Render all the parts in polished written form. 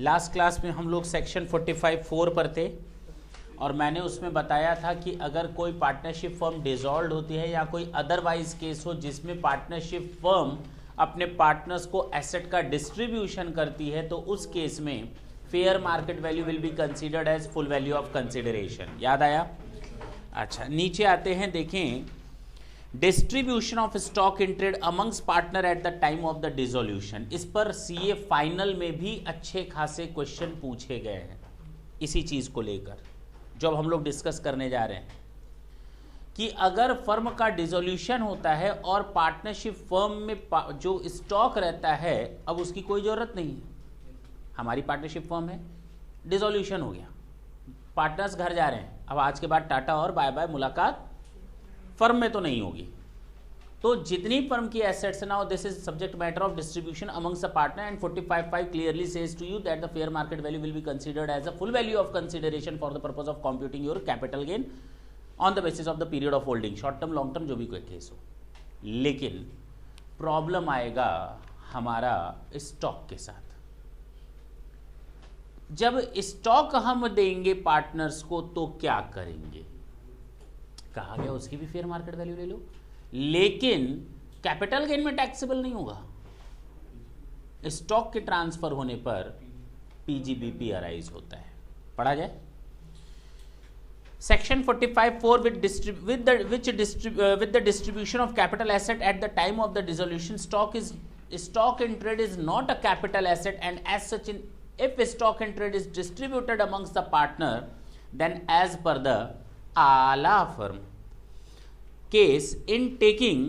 Last class में हम लोग सेक्शन 45(4) पर थे और मैंने उसमें बताया था कि अगर कोई पार्टनरशिप फर्म डिसॉल्व होती है या कोई अदरवाइज केस हो जिसमें पार्टनरशिप फर्म अपने पार्टनर्स को एसेट का डिस्ट्रीब्यूशन करती है तो उस केस में fair market value will be considered as full value of consideration. याद आया? अच्छा, नीचे आते हैं, देखें distribution of stock in trade amongst partner at the time of the dissolution. इस पर सीए फाइनल में भी अच्छे खासे क्वेश्चन पूछे गए हैं इसी चीज को लेकर, जो अब हम लोग डिस्कस करने जा रहे हैं कि अगर फर्म का डिसोल्यूशन होता है और पार्टनरशिप फर्म में जो स्टॉक रहता है अब उसकी कोई जरूरत नहीं है। हमारी पार्टनरशिप फर्म है, डिसोल्यूशन हो गया, पार्टनर्स घर जा रहे हैं, अब आज के बाद टाटा और बाय बाय, मुलाकात फर्म में तो नहीं होगी। तो जितनी फर्म की assets now this is subject matter of distribution amongst the partner and 45(5) clearly says to you that the fair market value will be considered as a full value of consideration for the purpose of computing your capital gain on the basis of the period of holding, short term long term जो भी कोई case हो। लेकिन problem आएगा हमारा stock के साथ। जब स्टॉक हम देंगे पार्टनर्स को तो क्या करेंगे? कहा गया उसकी भी फेयर मार्केट वैल्यू ले लो, लेकिन कैपिटल गेन में टैक्सेबल नहीं होगा। स्टॉक के ट्रांसफर होने पर पीजीबीपी अराइज होता है। पढ़ा जाए section 45(4) with the distribution of capital asset at the time of the dissolution, stock in trade is not a capital asset, and as such if stock in trade is distributed amongst the partner, then as per the Ala firm case, in taking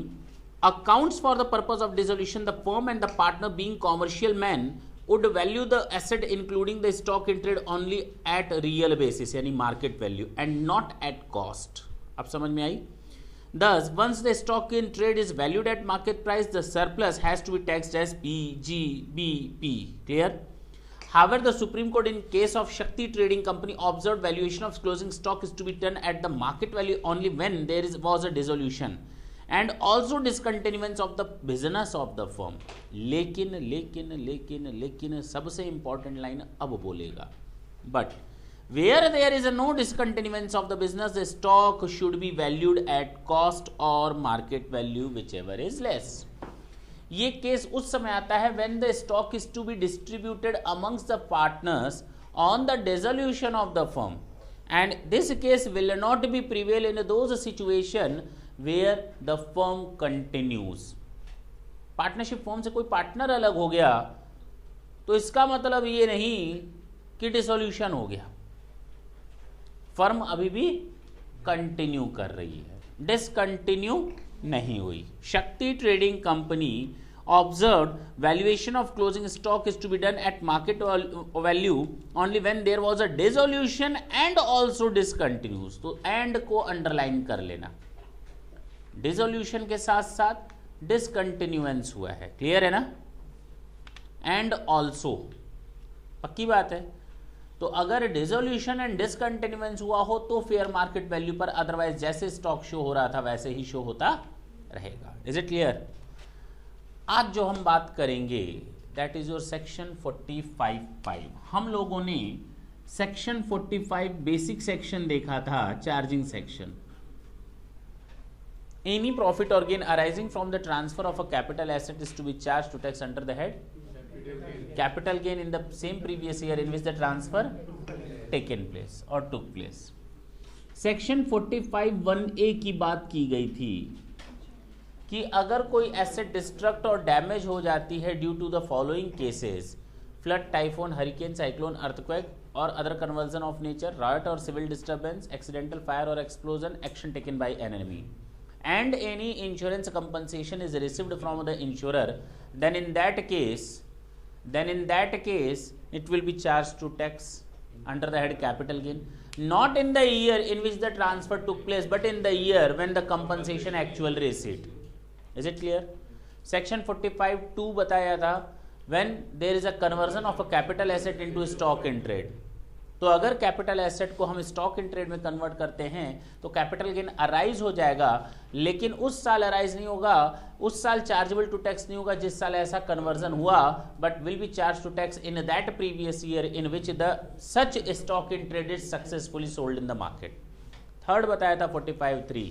accounts for the purpose of dissolution, the firm and the partner being commercial men would value the asset including the stock in trade only at real basis, यानी market value, and not at cost। अब समझ में आई? Thus, once the stock in trade is valued at market price, the surplus has to be taxed as PGBP. Clear? However, the Supreme Court in case of Shakti Trading Company observed valuation of closing stock is to be done at the market value only when there was a dissolution and also discontinuance of the business of the firm। लेकिन लेकिन लेकिन लेकिन सबसे important line अब बोलेगा, but where there is a no discontinuance of the business, the stock should be valued at cost or market value, whichever is less। ये case उस समय आता है when the stock is to be distributed amongst the partners on the dissolution of the firm, and this case will not be prevail in those situation where the firm continues। Partnership firm से कोई partner अलग हो गया तो इसका मतलब ये नहीं कि डिसोल्यूशन हो गया, फर्म अभी भी कंटिन्यू कर रही है, डिसकंटिन्यू नहीं हुई। शक्ति trading company observed valuation of closing stock is to be done at market value only when there was a dissolution and also discontinues। तो एंड को अंडरलाइन कर लेना, डिसोल्यूशन के साथ साथ डिसकंटिन्यूएंस हुआ है, क्लियर है ना? एंड ऑल्सो, पक्की बात है। तो अगर डिसोल्यूशन एंड डिसकंटिन्यूएंस हुआ हो तो फेयर मार्केट वैल्यू पर, अदरवाइज जैसे स्टॉक शो हो रहा था वैसे ही शो होता रहेगा। Is it clear? आज जो हम बात करेंगे दैट इज योर सेक्शन 45(5). हम लोगों ने सेक्शन 45 बेसिक सेक्शन देखा था, charging section. Any profit or gain arising from the transfer of a capital asset is to be charge to tax under the head capital gain in the same previous year in which the transfer taken place or took place. Section 45(1)(a) की बात की गई थी कि अगर कोई asset destruct और damage हो जाती है due to the following cases: flood, typhoon, hurricane, cyclone, earthquake or other convulsion of nature, riot or civil disturbance, accidental fire or explosion, action taken by enemy, and any insurance compensation is received from the insurer, then in that case it will be charged to tax under the head capital gain, not in the year in which the transfer took place but in the year when the compensation actually received। Is it clear? Section 45(2) बताया था when there is a conversion of a capital asset into stock in trade, तो अगर capital asset को हम stock in trade में convert करते हैं तो कैपिटल गेन अराइज हो जाएगा, लेकिन उस साल अराइज नहीं होगा, उस साल चार्जेबल टू टैक्स नहीं होगा जिस साल ऐसा कन्वर्जन हुआ, but will be charge to tax in that previous year in which the such stock in trade is successfully sold in the market. Third बताया था 45(3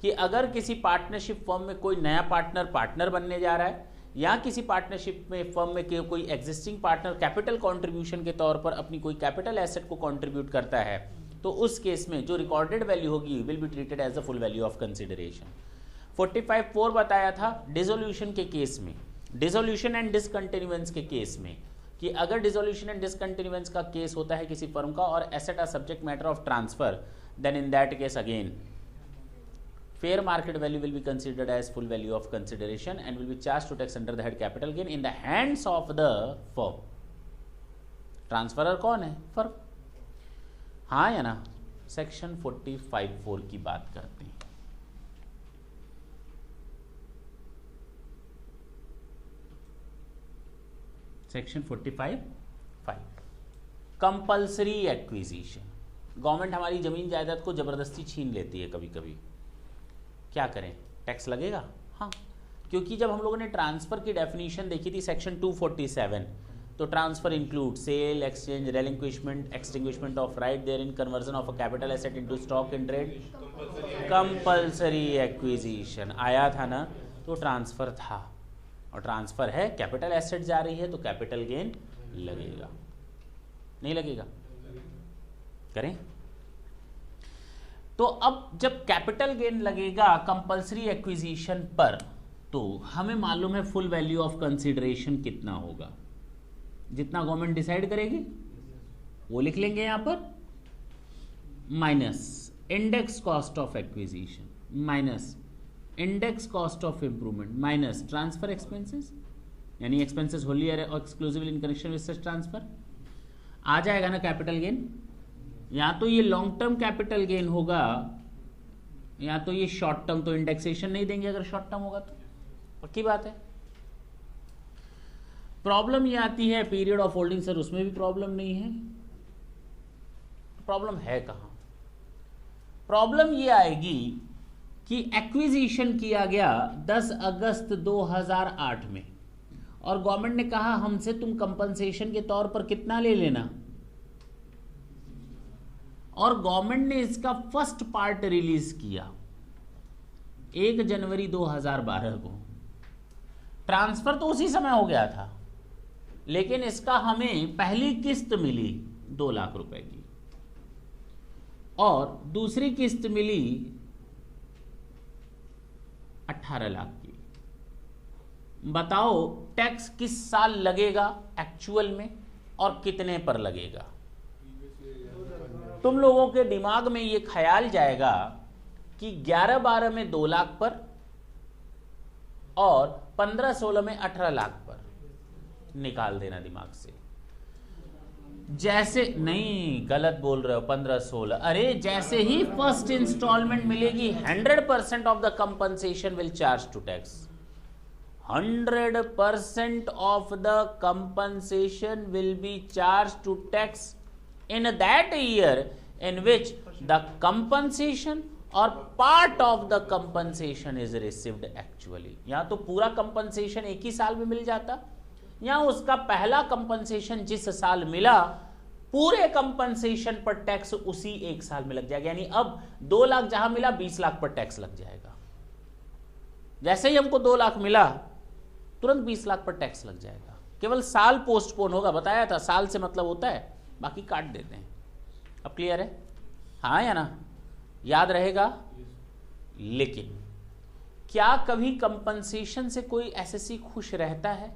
कि अगर किसी पार्टनरशिप फर्म में कोई नया पार्टनर बनने जा रहा है या किसी पार्टनरशिप में फर्म में कोई एग्जिस्टिंग पार्टनर कैपिटल कंट्रीब्यूशन के तौर पर अपनी कोई कैपिटल एसेट को कंट्रीब्यूट करता है, तो उस केस में जो रिकॉर्डेड वैल्यू होगी will be treated as the full value of consideration. 45(4 बताया था डिसोल्यूशन के केस में, डिसोल्यूशन एंड डिसकंटिन्यूएंस के केस में, कि अगर डिसोल्यूशन एंड डिसकंटिन्यूएंस का केस होता है किसी फर्म का और asset are subject matter of transfer, then in that case again fair market value will be considered as full value of consideration and will be charged to tax under the head capital gain in the hands of the firm। Transferor कौन है? Firm. हाँ या ना? Section 45(4 की बात करते हैं। Section 45(5 compulsory acquisition. Government हमारी जमीन जायदाद को जबरदस्ती छीन लेती है कभी कभी, क्या करें? टैक्स लगेगा। हाँ, क्योंकि जब हम लोगों ने ट्रांसफर की डेफिनेशन देखी थी सेक्शन 247, तो transfer include sale, exchange, relinquishment, extinguishment of right therein, conversion of a capital asset into stock in trade, compulsory acquisition आया था ना, तो ट्रांसफर था, और ट्रांसफर है, कैपिटल एसेट जा रही है तो कैपिटल गेन लगेगा, नहीं लगेगा? करें? तो अब जब कैपिटल गेन लगेगा कंपल्सरी एक्विजिशन पर, तो हमें मालूम है फुल वैल्यू ऑफ कंसीडरेशन कितना होगा, जितना गवर्नमेंट डिसाइड करेगी वो लिख लेंगे यहां पर, minus index cost of acquisition, minus index cost of improvement, minus transfer expenses, यानी एक्सपेंसेस होली और exclusively in connection with such transfer, आ जाएगा ना कैपिटल गेन। या तो ये लॉन्ग टर्म कैपिटल गेन होगा या तो ये शॉर्ट टर्म, तो इंडेक्सेशन नहीं देंगे अगर शॉर्ट टर्म होगा तो, पक्की बात है। प्रॉब्लम ये आती है पीरियड ऑफ होल्डिंग, सर उसमें भी प्रॉब्लम नहीं है। प्रॉब्लम है कहां? प्रॉब्लम ये आएगी कि एक्विजिशन किया गया 10 अगस्त 2008 में, और गवर्नमेंट ने कहा हमसे तुम कंपनसेशन के तौर पर कितना ले लेना, और गवर्नमेंट ने इसका फर्स्ट पार्ट रिलीज किया 1 जनवरी 2012 को। ट्रांसफर तो उसी समय हो गया था, लेकिन इसका हमें पहली किस्त मिली 2 लाख रुपए की और दूसरी किस्त मिली 18 लाख की। बताओ टैक्स किस साल लगेगा एक्चुअल में और कितने पर लगेगा? तुम लोगों के दिमाग में ये ख्याल जाएगा कि 11-12 में 2 लाख पर और 15-16 में 18 लाख पर, निकाल देना दिमाग से। जैसे नहीं, गलत बोल रहे हो, 15-16, अरे जैसे ही फर्स्ट इंस्टॉलमेंट मिलेगी 100% of the compensation will charge to tax. 100% of the compensation will be charge to tax in that year in which the compensation or part of the compensation is received actually। या तो पूरा compensation एक ही साल में मिल जाता, या उसका पहला कंपनसेशन जिस साल मिला पूरे कंपनसेशन पर टैक्स उसी एक साल में लग जाएगा। यानी अब 2 लाख जहां मिला 20 लाख पर टैक्स लग जाएगा। जैसे ही हमको 2 लाख मिला तुरंत 20 लाख पर टैक्स लग जाएगा। केवल साल पोस्टपोन होगा, बताया था साल से मतलब होता है, बाकी काट देते हैं। अब क्लियर है? हाँ या ना? याद रहेगा? लेकिन क्या कभी कंपनसेशन से कोई एसएससी खुश रहता है?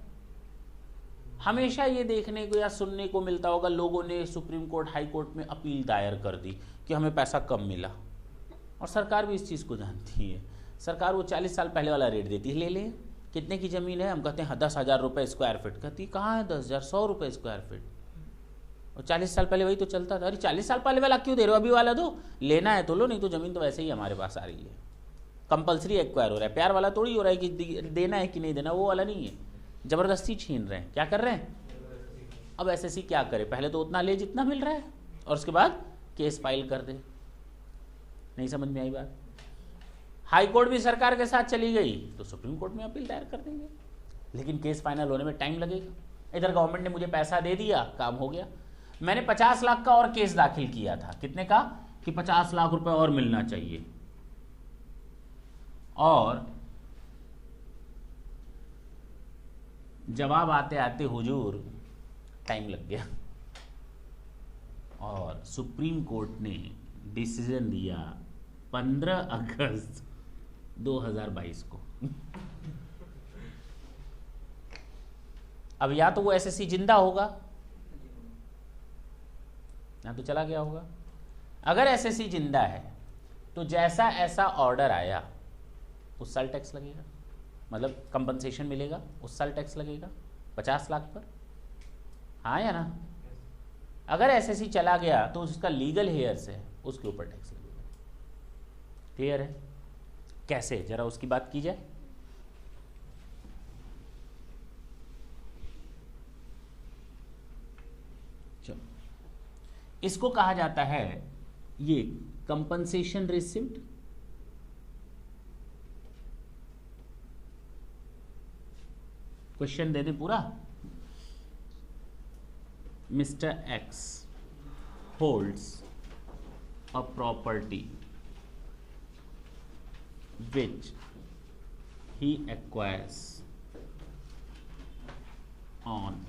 हमेशा ये देखने को या सुनने को मिलता होगा लोगों ने सुप्रीम कोर्ट, हाई कोर्ट में अपील दायर कर दी कि हमें पैसा कम मिला, और सरकार भी इस चीज़ को जानती है। सरकार वो 40 साल पहले वाला रेट देती है, ले ले कितने की ज़मीन है, हम कहते हैं 10,000 रुपये स्क्वायर फीट, कहती कहाँ है 10,000, 100 रुपये स्क्वायर फीट, और 40 साल पहले वही तो चलता था। अरे 40 साल पहले वाला क्यों दे रहे हो, अभी वाला दो, लेना है तो लो, नहीं तो ज़मीन तो वैसे ही हमारे पास आ रही है। कंपल्सरी एक्वायर हो रहा है, प्यार वाला थोड़ी हो रहा है कि देना है कि नहीं देना, वो वाला नहीं है, ज़बरदस्ती छीन रहे हैं। क्या कर रहे हैं? अब एसएससी क्या करे, पहले तो उतना ले जितना मिल रहा है, और उसके बाद केस फाइल कर दे। नहीं समझ में आई बात? हाई कोर्ट भी सरकार के साथ चली गई तो सुप्रीम कोर्ट में अपील दायर कर देंगे, लेकिन केस फाइनल होने में टाइम लगेगा। इधर गवर्नमेंट ने मुझे पैसा दे दिया, काम हो गया। मैंने 50 लाख का और केस दाखिल किया था, कितने का? कि 50 लाख रुपए और मिलना चाहिए, और जवाब आते आते हुजूर टाइम लग गया, और सुप्रीम कोर्ट ने डिसीजन दिया 15 अगस्त 2022 को। अब या तो वो एसएससी जिंदा होगा या तो चला गया होगा। अगर एसएससी जिंदा है तो जैसा ऐसा ऑर्डर आया उस साल टैक्स लगेगा, मतलब कंपनसेशन मिलेगा, उस साल टैक्स लगेगा 50 लाख पर, हाँ या ना? अगर एसएससी चला गया तो उसका लीगल हेयर्स है, उसके ऊपर टैक्स लगेगा। क्लियर है? कैसे, जरा उसकी बात की जाए। चलो, इसको कहा जाता है, ये कंपनसेशन रिसिप्ट, क्वेश्चन दे दे पूरा। Mister X holds a property which he acquires on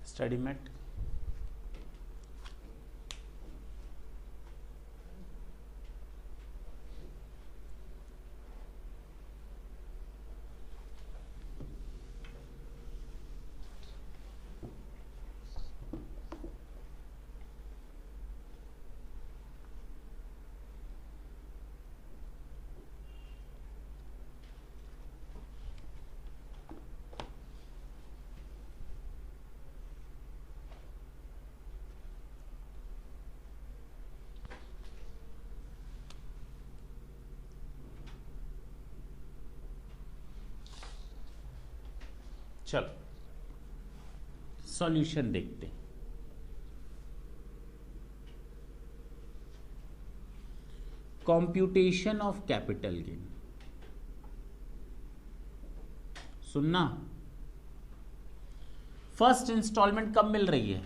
study mate, चलो सॉल्यूशन देखते हैं। कंप्यूटेशन ऑफ कैपिटल गेन, सुनना, फर्स्ट इंस्टॉलमेंट कब मिल रही है?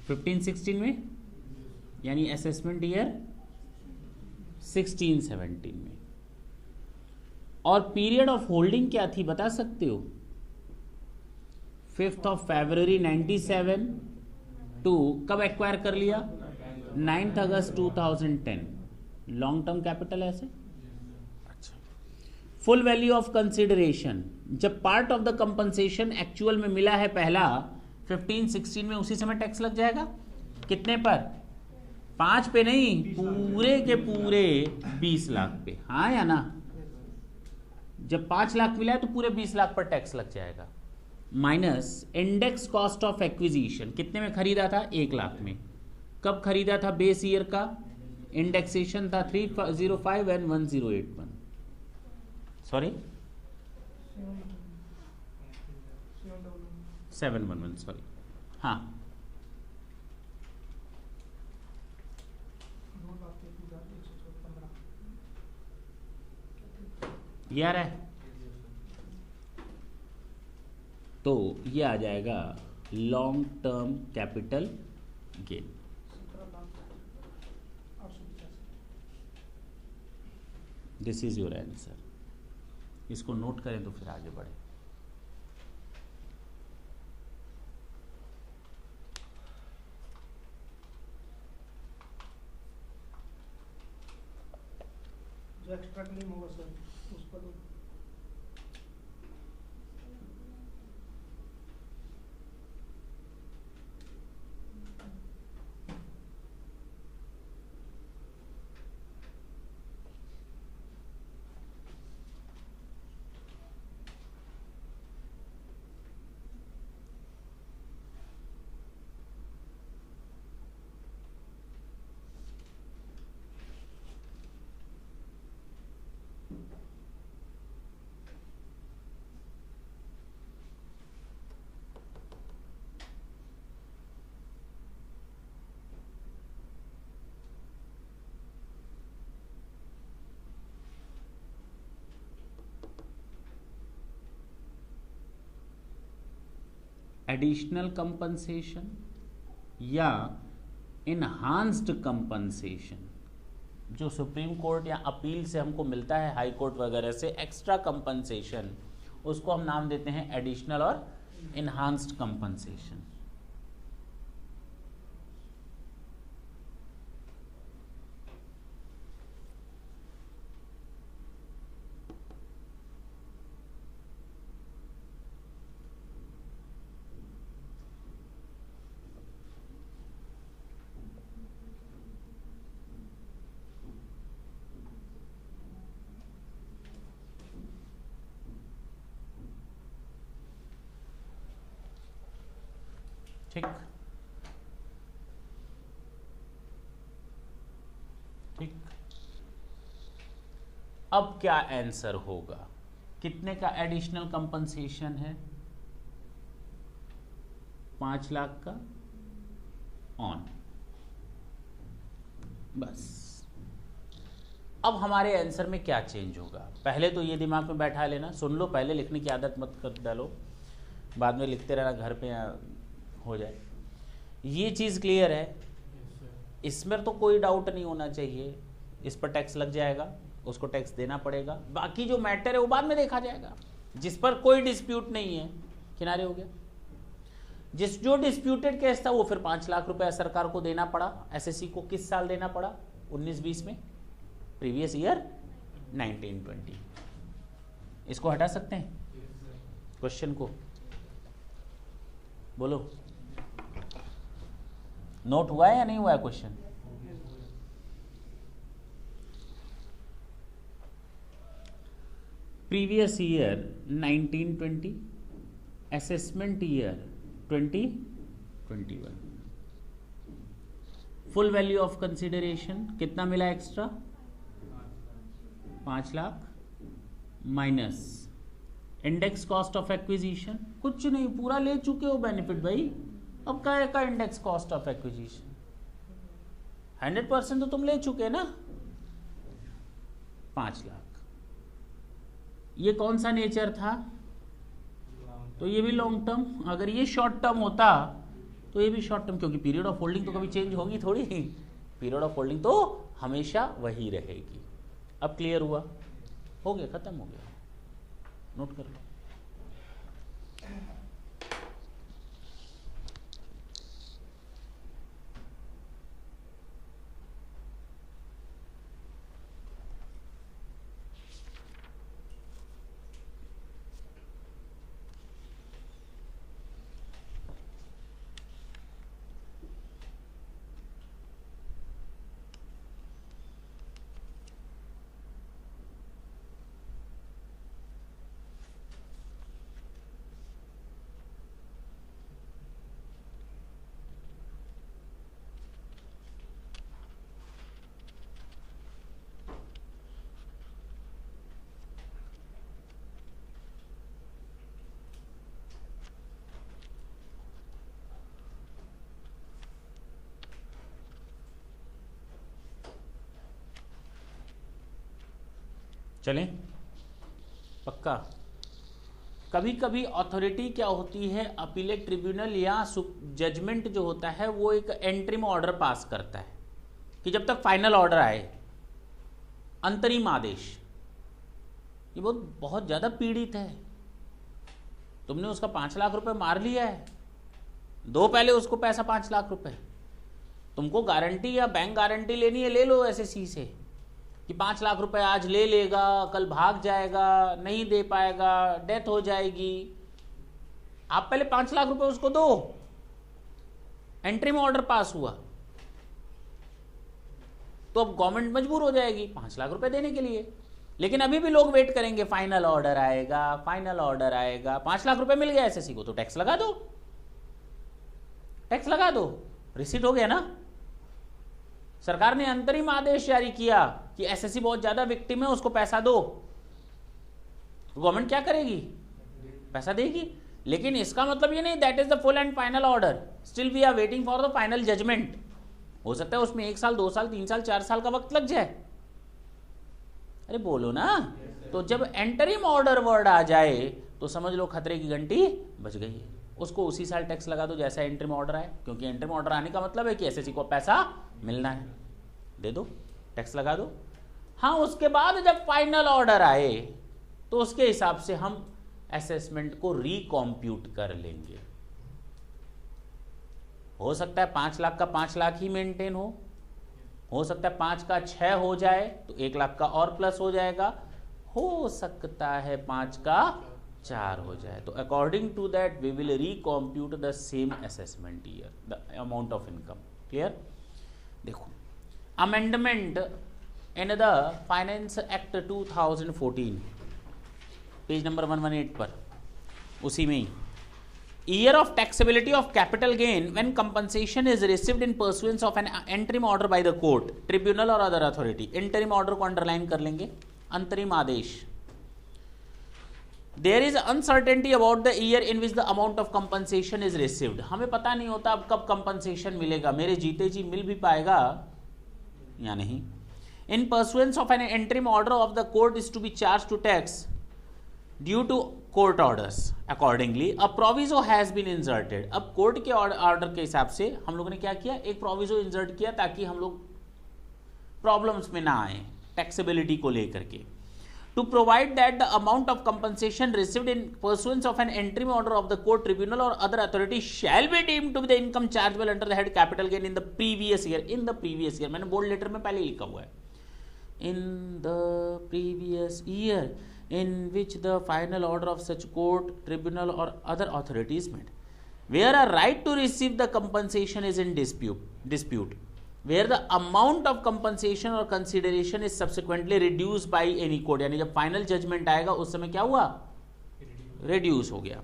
15-16 में, यानी असेसमेंट ईयर 16-17 में। और पीरियड ऑफ होल्डिंग क्या थी बता सकते हो? 5 फरवरी 97 टू कब एक्वायर कर लिया? 9 अगस्त 2010। Long term capital asset. अच्छा, फुल वैल्यू ऑफ कंसिडरेशन, जब part of the compensation actual में मिला है पहला 15-16 में, उसी समय टैक्स लग जाएगा। कितने पर? 5 पे नहीं, पूरे के पूरे 20 लाख पे। हाँ या ना? जब 5 लाख मिला है तो पूरे 20 लाख पर टैक्स लग जाएगा। Minus index cost of acquisition, कितने में खरीदा था? 1 लाख में। कब खरीदा था? बेस ईयर का इंडेक्सेशन था 305 एंड 1081, सॉरी 711, सॉरी। हाँ, ये आ रहा है, तो ये आ जाएगा long term capital gain. This is your answer. इसको नोट करें तो फिर आगे बढ़े। जो एक्स्ट्रा क्लेम होगा सर उस पर एडिशनल कंपनसेशन या इनहांस्ड कंपनसेशन, जो सुप्रीम कोर्ट या अपील से हमको मिलता है, हाई कोर्ट वगैरह से, एक्स्ट्रा कंपनसेशन, उसको हम नाम देते हैं एडिशनल और इनहांस्ड कंपनसेशन। ठीक ठीक। अब क्या आंसर होगा? कितने का एडिशनल कंपनसेशन है? 5 लाख का ऑन। बस अब हमारे आंसर में क्या चेंज होगा? पहले तो ये दिमाग में बैठा लेना, सुन लो, पहले लिखने की आदत मत कर डालो, बाद में लिखते रहना घर पे या हो जाए। ये चीज़ क्लियर है, इसमें तो कोई डाउट नहीं होना चाहिए। इस पर टैक्स लग जाएगा, उसको टैक्स देना पड़ेगा। बाकी जो मैटर है वो बाद में देखा जाएगा, जिस पर कोई डिस्प्यूट नहीं है, किनारे हो गया। जो डिस्प्यूटेड केस था वो फिर 5 लाख रुपए सरकार को देना पड़ा। एसएससी को किस साल देना पड़ा? 19-20 में, प्रीवियस ईयर 1920। इसको हटा सकते हैं क्वेश्चन को? बोलो, नोट हुआ है या नहीं हुआ है question? Previous year 1920, assessment year 2021। Full value of consideration कितना मिला extra? 5 lakh minus index cost of acquisition, कुछ नहीं, पूरा ले चुके हो बेनिफिट भाई। अब क्या का इंडेक्स कॉस्ट ऑफ एक्विजिशन 100% तो तुम ले चुके ना, 5 लाख। ये कौन सा नेचर था? तो ये भी लॉन्ग टर्म। अगर ये शॉर्ट टर्म होता तो ये भी शॉर्ट टर्म, क्योंकि पीरियड ऑफ होल्डिंग तो कभी चेंज होगी थोड़ी, पीरियड ऑफ होल्डिंग तो हमेशा वही रहेगी। अब क्लियर हुआ? हो गया, खत्म हो गया, नोट कर लो। चलें, पक्का। कभी कभी अथॉरिटी क्या होती है, अपीलेट ट्रिब्यूनल या जजमेंट जो होता है वो एक एंट्रीम ऑर्डर पास करता है कि जब तक फाइनल ऑर्डर आए, अंतरिम आदेश। ये बहुत ज़्यादा पीड़ित है। तुमने उसका 5 लाख रुपए मार लिया है, दो पहले उसको पैसा 5 लाख रुपए। तुमको गारंटी या बैंक गारंटी लेनी है, ले लो एसएससी से कि 5 लाख रुपए आज ले लेगा, कल भाग जाएगा, नहीं दे पाएगा, डेथ हो जाएगी। आप पहले 5 लाख रुपए उसको दो। एंट्री में ऑर्डर पास हुआ तो अब गवर्नमेंट मजबूर हो जाएगी 5 लाख रुपए देने के लिए। लेकिन अभी भी लोग वेट करेंगे, फाइनल ऑर्डर आएगा, फाइनल ऑर्डर आएगा। 5 लाख रुपए मिल गया एसएससी को तो टैक्स लगा दो, टैक्स लगा दो, रिसीट हो गया ना। सरकार ने अंतरिम आदेश जारी किया कि एसएससी बहुत ज्यादा विक्टिम है, उसको पैसा दो। गवर्नमेंट क्या करेगी? पैसा देगी। लेकिन इसका मतलब ये नहीं that is the full and final order, still we are waiting for the final judgement. हो सकता है उसमें 1 साल 2 साल 3 साल 4 साल का वक्त लग जाए। अरे बोलो ना। तो जब एंटरिम ऑर्डर वर्ड आ जाए तो समझ लो खतरे की घंटी बज गई है। उसको उसी साल टैक्स लगा दो जैसा एंटरिम ऑर्डर आए, क्योंकि एंटरिम ऑर्डर आने का मतलब है कि एसएससी को पैसा मिलना है, दे दो, टैक्स लगा दो। हाँ, उसके बाद जब फाइनल ऑर्डर आए तो उसके हिसाब से हम असेसमेंट को रिकॉम्प्यूट कर लेंगे। हो सकता है 5 लाख का 5 लाख ही मेंटेन हो सकता है 5 का 6 हो जाए तो 1 लाख का और प्लस हो जाएगा, हो सकता है 5 का 4 हो जाए। तो according to that we will recompute the same assessment year, the amount of income. Clear? देखो, amendment in the finance act 2014, page number 118 पर, उसी में ही, year of taxability of capital gain when compensation is received in pursuance of an interim order by the court, tribunal or other authority। interim order को underline कर लेंगे, अंतरिम आदेश। there is uncertainty about the year in which the amount of compensation is received। हमें पता नहीं होता अब कब compensation मिलेगा, मेरे जीते जी मिल भी पाएगा या नहीं। in pursuance of an interim order of the court is to be charged to tax due to court orders accordingly a proviso has been inserted। अब कोर्ट के ऑर्डर के हिसाब से हम लोगों ने क्या किया, एक प्रोविजो इंसर्ट किया ताकि हम लोग प्रॉब्लम्स में ना आए टैक्सेबिलिटी को लेकर के। To provide that the amount of compensation received in pursuance of an entry order of the court, tribunal or other authority shall be deemed to be the income chargeable under the head capital gain in the previous year. In the previous year, मैंने bold letter में पहले लिखा हुआ है, in the previous year in which the final order of such court, tribunal or other authority is made, where a right to receive the compensation is in dispute, where the amount of compensation or consideration is subsequently reduced by any court। यानी जब final judgment आएगा उस समय क्या हुआ, reduce हो गया।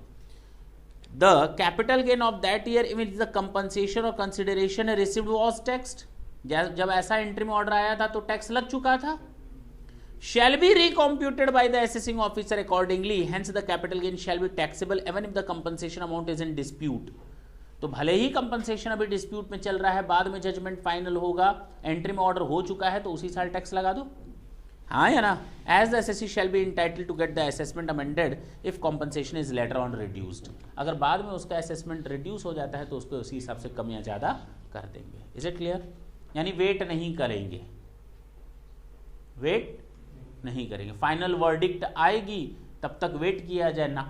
the capital gain of that year in which the compensation or consideration received was taxed। जब ऐसा interim order आया था तो टैक्स लग चुका था। shall be recomputed by the assessing officer accordingly, hence the capital gain shall be taxable even if the compensation amount is in dispute। तो भले ही कंपनसेशन अभी डिस्प्यूट में चल रहा है, बाद में जजमेंट फाइनल होगा, एंट्री ऑर्डर हो चुका है तो उसी साल टैक्स लगा दो। हाँ या ना? As the assessee shall be entitled to get the assessment amended if compensation is later on reduced. अगर बाद में उसका असेसमेंट रिड्यूस हो जाता है तो उसको उसी हिसाब से कम या ज़्यादा कर देंगे। Is it clear? यानी वेट नहीं करेंगे, वेट नहीं करेंगे, फाइनल वर्डिक्ट आएगी तब तक वेट किया जाए ना।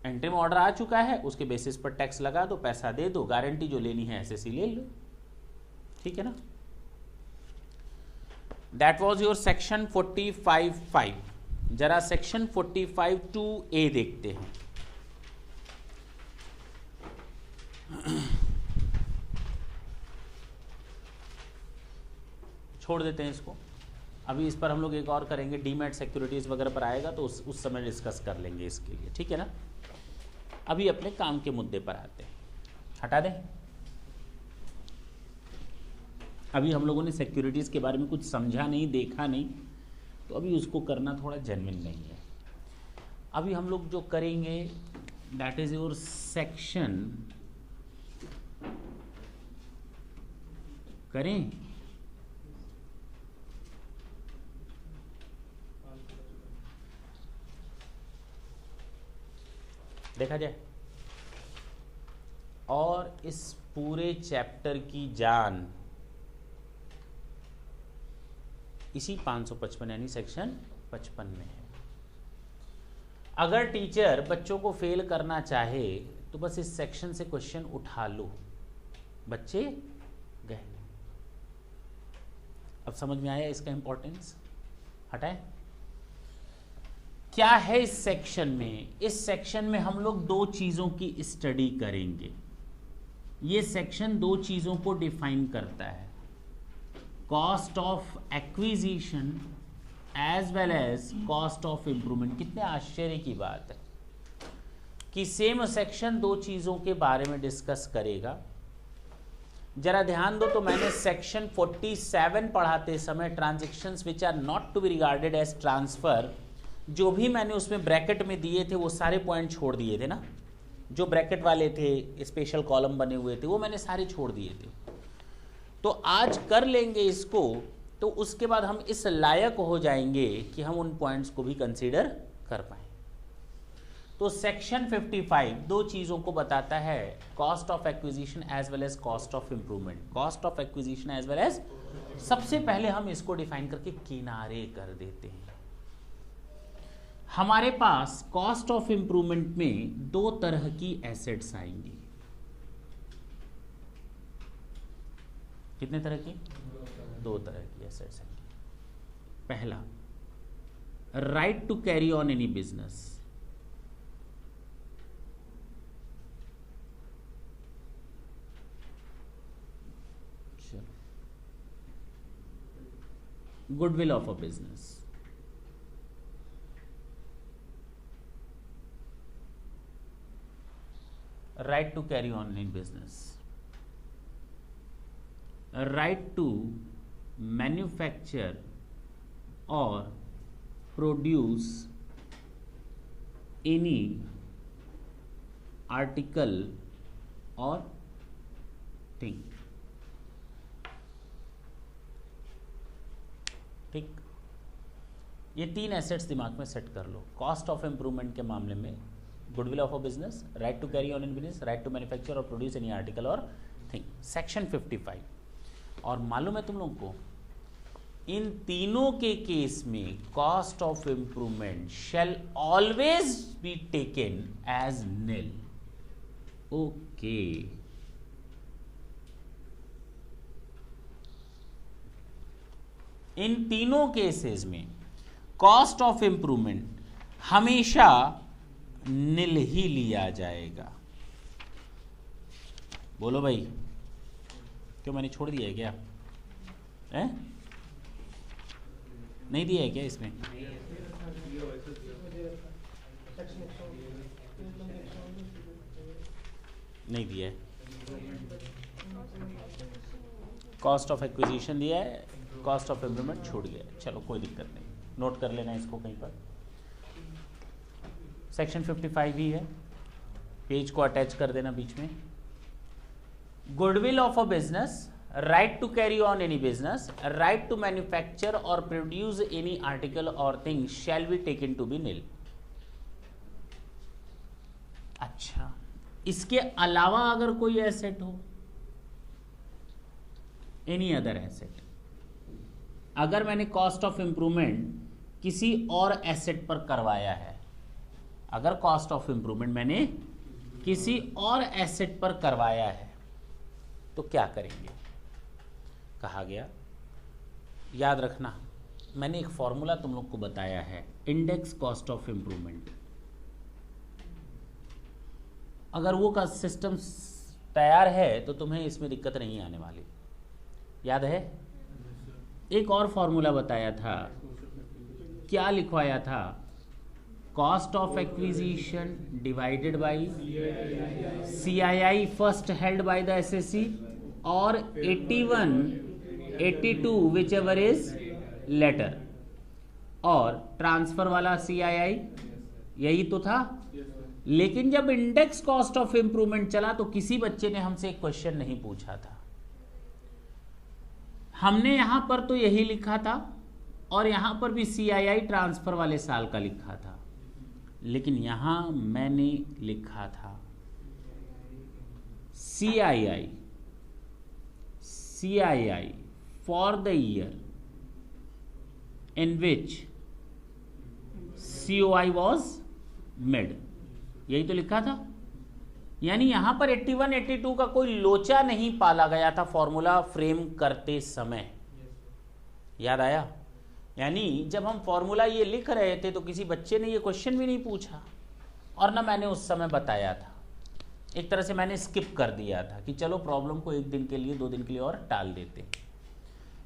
एंट्री में ऑर्डर आ चुका है, उसके बेसिस पर टैक्स लगा दो, पैसा दे दो, गारंटी जो लेनी है एसएससी ले लो। ठीक है ना? That was your section 45(5). जरा सेक्शन 45(2)(a) देखते हैं। छोड़ देते हैं इसको, अभी इस पर हम लोग एक और करेंगे, डीमैट सिक्योरिटीज वगैरह पर आएगा तो उस समय डिस्कस कर लेंगे इसके लिए। ठीक है ना? अभी अपने काम के मुद्दे पर आते हैं, हटा दें। अभी हम लोगों ने सिक्योरिटीज के बारे में कुछ समझा नहीं, देखा नहीं, तो अभी उसको करना थोड़ा जेन्युइन नहीं है। अभी हम लोग जो करेंगे दैट इज योर सेक्शन, करें देखा जाए। और इस पूरे चैप्टर की जान इसी 555 यानी सेक्शन 55 में है। अगर टीचर बच्चों को फेल करना चाहे तो बस इस सेक्शन से क्वेश्चन उठा लो, बच्चे गए। अब समझ में आया इसका इंपॉर्टेंस? हटाए। क्या है इस सेक्शन में? इस सेक्शन में हम लोग दो चीजों की स्टडी करेंगे। ये सेक्शन दो चीजों को डिफाइन करता है, cost of acquisition as well as cost of improvement. कितने आश्चर्य की बात है कि सेम सेक्शन दो चीजों के बारे में डिस्कस करेगा। जरा ध्यान दो तो मैंने सेक्शन 47 पढ़ाते समय transactions which are not to be regarded as transfer, जो भी मैंने उसमें ब्रैकेट में दिए थे वो सारे पॉइंट छोड़ दिए थे ना, जो ब्रैकेट वाले थे, स्पेशल कॉलम बने हुए थे, वो मैंने सारे छोड़ दिए थे। तो आज कर लेंगे इसको, तो उसके बाद हम इस लायक हो जाएंगे कि हम उन पॉइंट्स को भी कंसीडर कर पाए। तो सेक्शन 55 दो चीज़ों को बताता है, cost of acquisition as well as cost of improvement. Cost of acquisition as well as, सबसे पहले हम इसको डिफाइन करके किनारे कर देते हैं। हमारे पास कॉस्ट ऑफ इंप्रूवमेंट में दो तरह की एसेट्स आएंगी। कितने तरह की? दो तरह की एसेट्स आएंगी। पहला, right to carry on any business. Goodwill of a business, right to carry on in business, right to manufacture or produce any article or thing। ठीक, ये तीन एसेट्स दिमाग में सेट कर लो। कॉस्ट ऑफ इंप्रूवमेंट के मामले में goodwill of a business, right to carry on in business, right to manufacture और प्रोड्यूस एनी आर्टिकल और थिंग। सेक्शन 55। और मालूम है तुम लोगों को, इन तीनों के केस में cost of improvement shall always be taken as nil. Okay, in तीनों केसेस में कॉस्ट ऑफ इंप्रूवमेंट हमेशा निल ही लिया जाएगा। बोलो भाई, क्यों मैंने छोड़ दिया है क्या? है? नहीं दिया है क्या इसमें? नहीं दिया है। कॉस्ट ऑफ एक्विजिशन दिया है, कॉस्ट ऑफ इंप्रूवमेंट छूट गया है। चलो कोई दिक्कत नहीं, नोट कर लेना इसको कहीं पर। सेक्शन 55 ही है, पेज को अटैच कर देना बीच में। Goodwill of a business, right to carry on any business, right to manufacture और प्रोड्यूस एनी आर्टिकल और thing shall be taken to be nil. अच्छा, इसके अलावा अगर कोई एसेट हो, एनी अदर एसेट, अगर मैंने कॉस्ट ऑफ इंप्रूवमेंट किसी और एसेट पर करवाया है, अगर कॉस्ट ऑफ इंप्रूवमेंट मैंने किसी और एसेट पर करवाया है तो क्या करेंगे? कहा गया, याद रखना, मैंने एक फॉर्मूला तुम लोग को बताया है, इंडेक्स कॉस्ट ऑफ इंप्रूवमेंट। अगर वो का सिस्टम तैयार है तो तुम्हें इसमें दिक्कत नहीं आने वाली। याद है? एक और फॉर्मूला बताया था, क्या लिखवाया था? Cost of acquisition divided by CII first held by the SSC और 81, 82 विच एवर इज लेटर, और ट्रांसफर वाला CII, यही तो था। लेकिन जब इंडेक्स कॉस्ट ऑफ इंप्रूवमेंट चला तो किसी बच्चे ने हमसे एक क्वेश्चन नहीं पूछा था। हमने यहां पर तो यही लिखा था और यहां पर भी CII ट्रांसफर वाले साल का लिखा था, लेकिन यहां मैंने लिखा था CII for the year in which COI was made, यही तो लिखा था। यानी यहां पर 81 82 का कोई लोचा नहीं पाला गया था फॉर्मूला फ्रेम करते समय। याद आया? यानी जब हम फॉर्मूला ये लिख रहे थे तो किसी बच्चे ने ये क्वेश्चन भी नहीं पूछा और ना मैंने उस समय बताया था। एक तरह से मैंने स्किप कर दिया था कि चलो प्रॉब्लम को 1 दिन के लिए 2 दिन के लिए और टाल देते।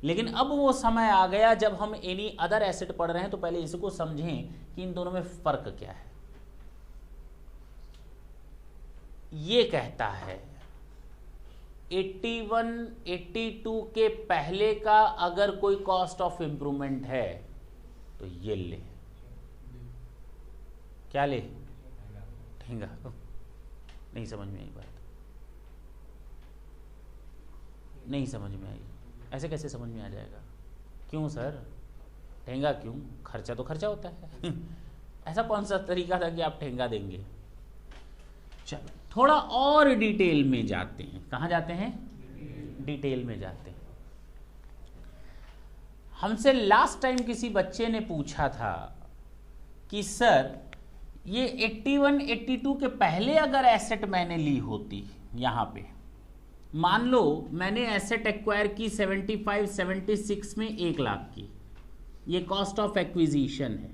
लेकिन अब वो समय आ गया जब हम एनी अदर एसेट पढ़ रहे हैं तो पहले इसको समझें कि इन दोनों में फर्क क्या है। ये कहता है 81 82 के पहले का अगर कोई कॉस्ट ऑफ इंप्रूवमेंट है तो ये ले, क्या ले? ठेंगा। नहीं समझ में आई बात, नहीं समझ में आई। ऐसे कैसे समझ में आ जाएगा? क्यों सर? ठेंगा क्यों? खर्चा तो खर्चा होता है। ऐसा कौन सा तरीका था कि आप ठेंगा देंगे? चलो थोड़ा और डिटेल में जाते हैं। कहां जाते हैं? डिटेल में जाते हैं। हमसे लास्ट टाइम किसी बच्चे ने पूछा था कि सर ये 81 82 के पहले अगर एसेट मैंने ली होती, यहां पे मान लो मैंने एसेट एक्वायर की 75 76 में 1 लाख की, ये कॉस्ट ऑफ एक्विजिशन है।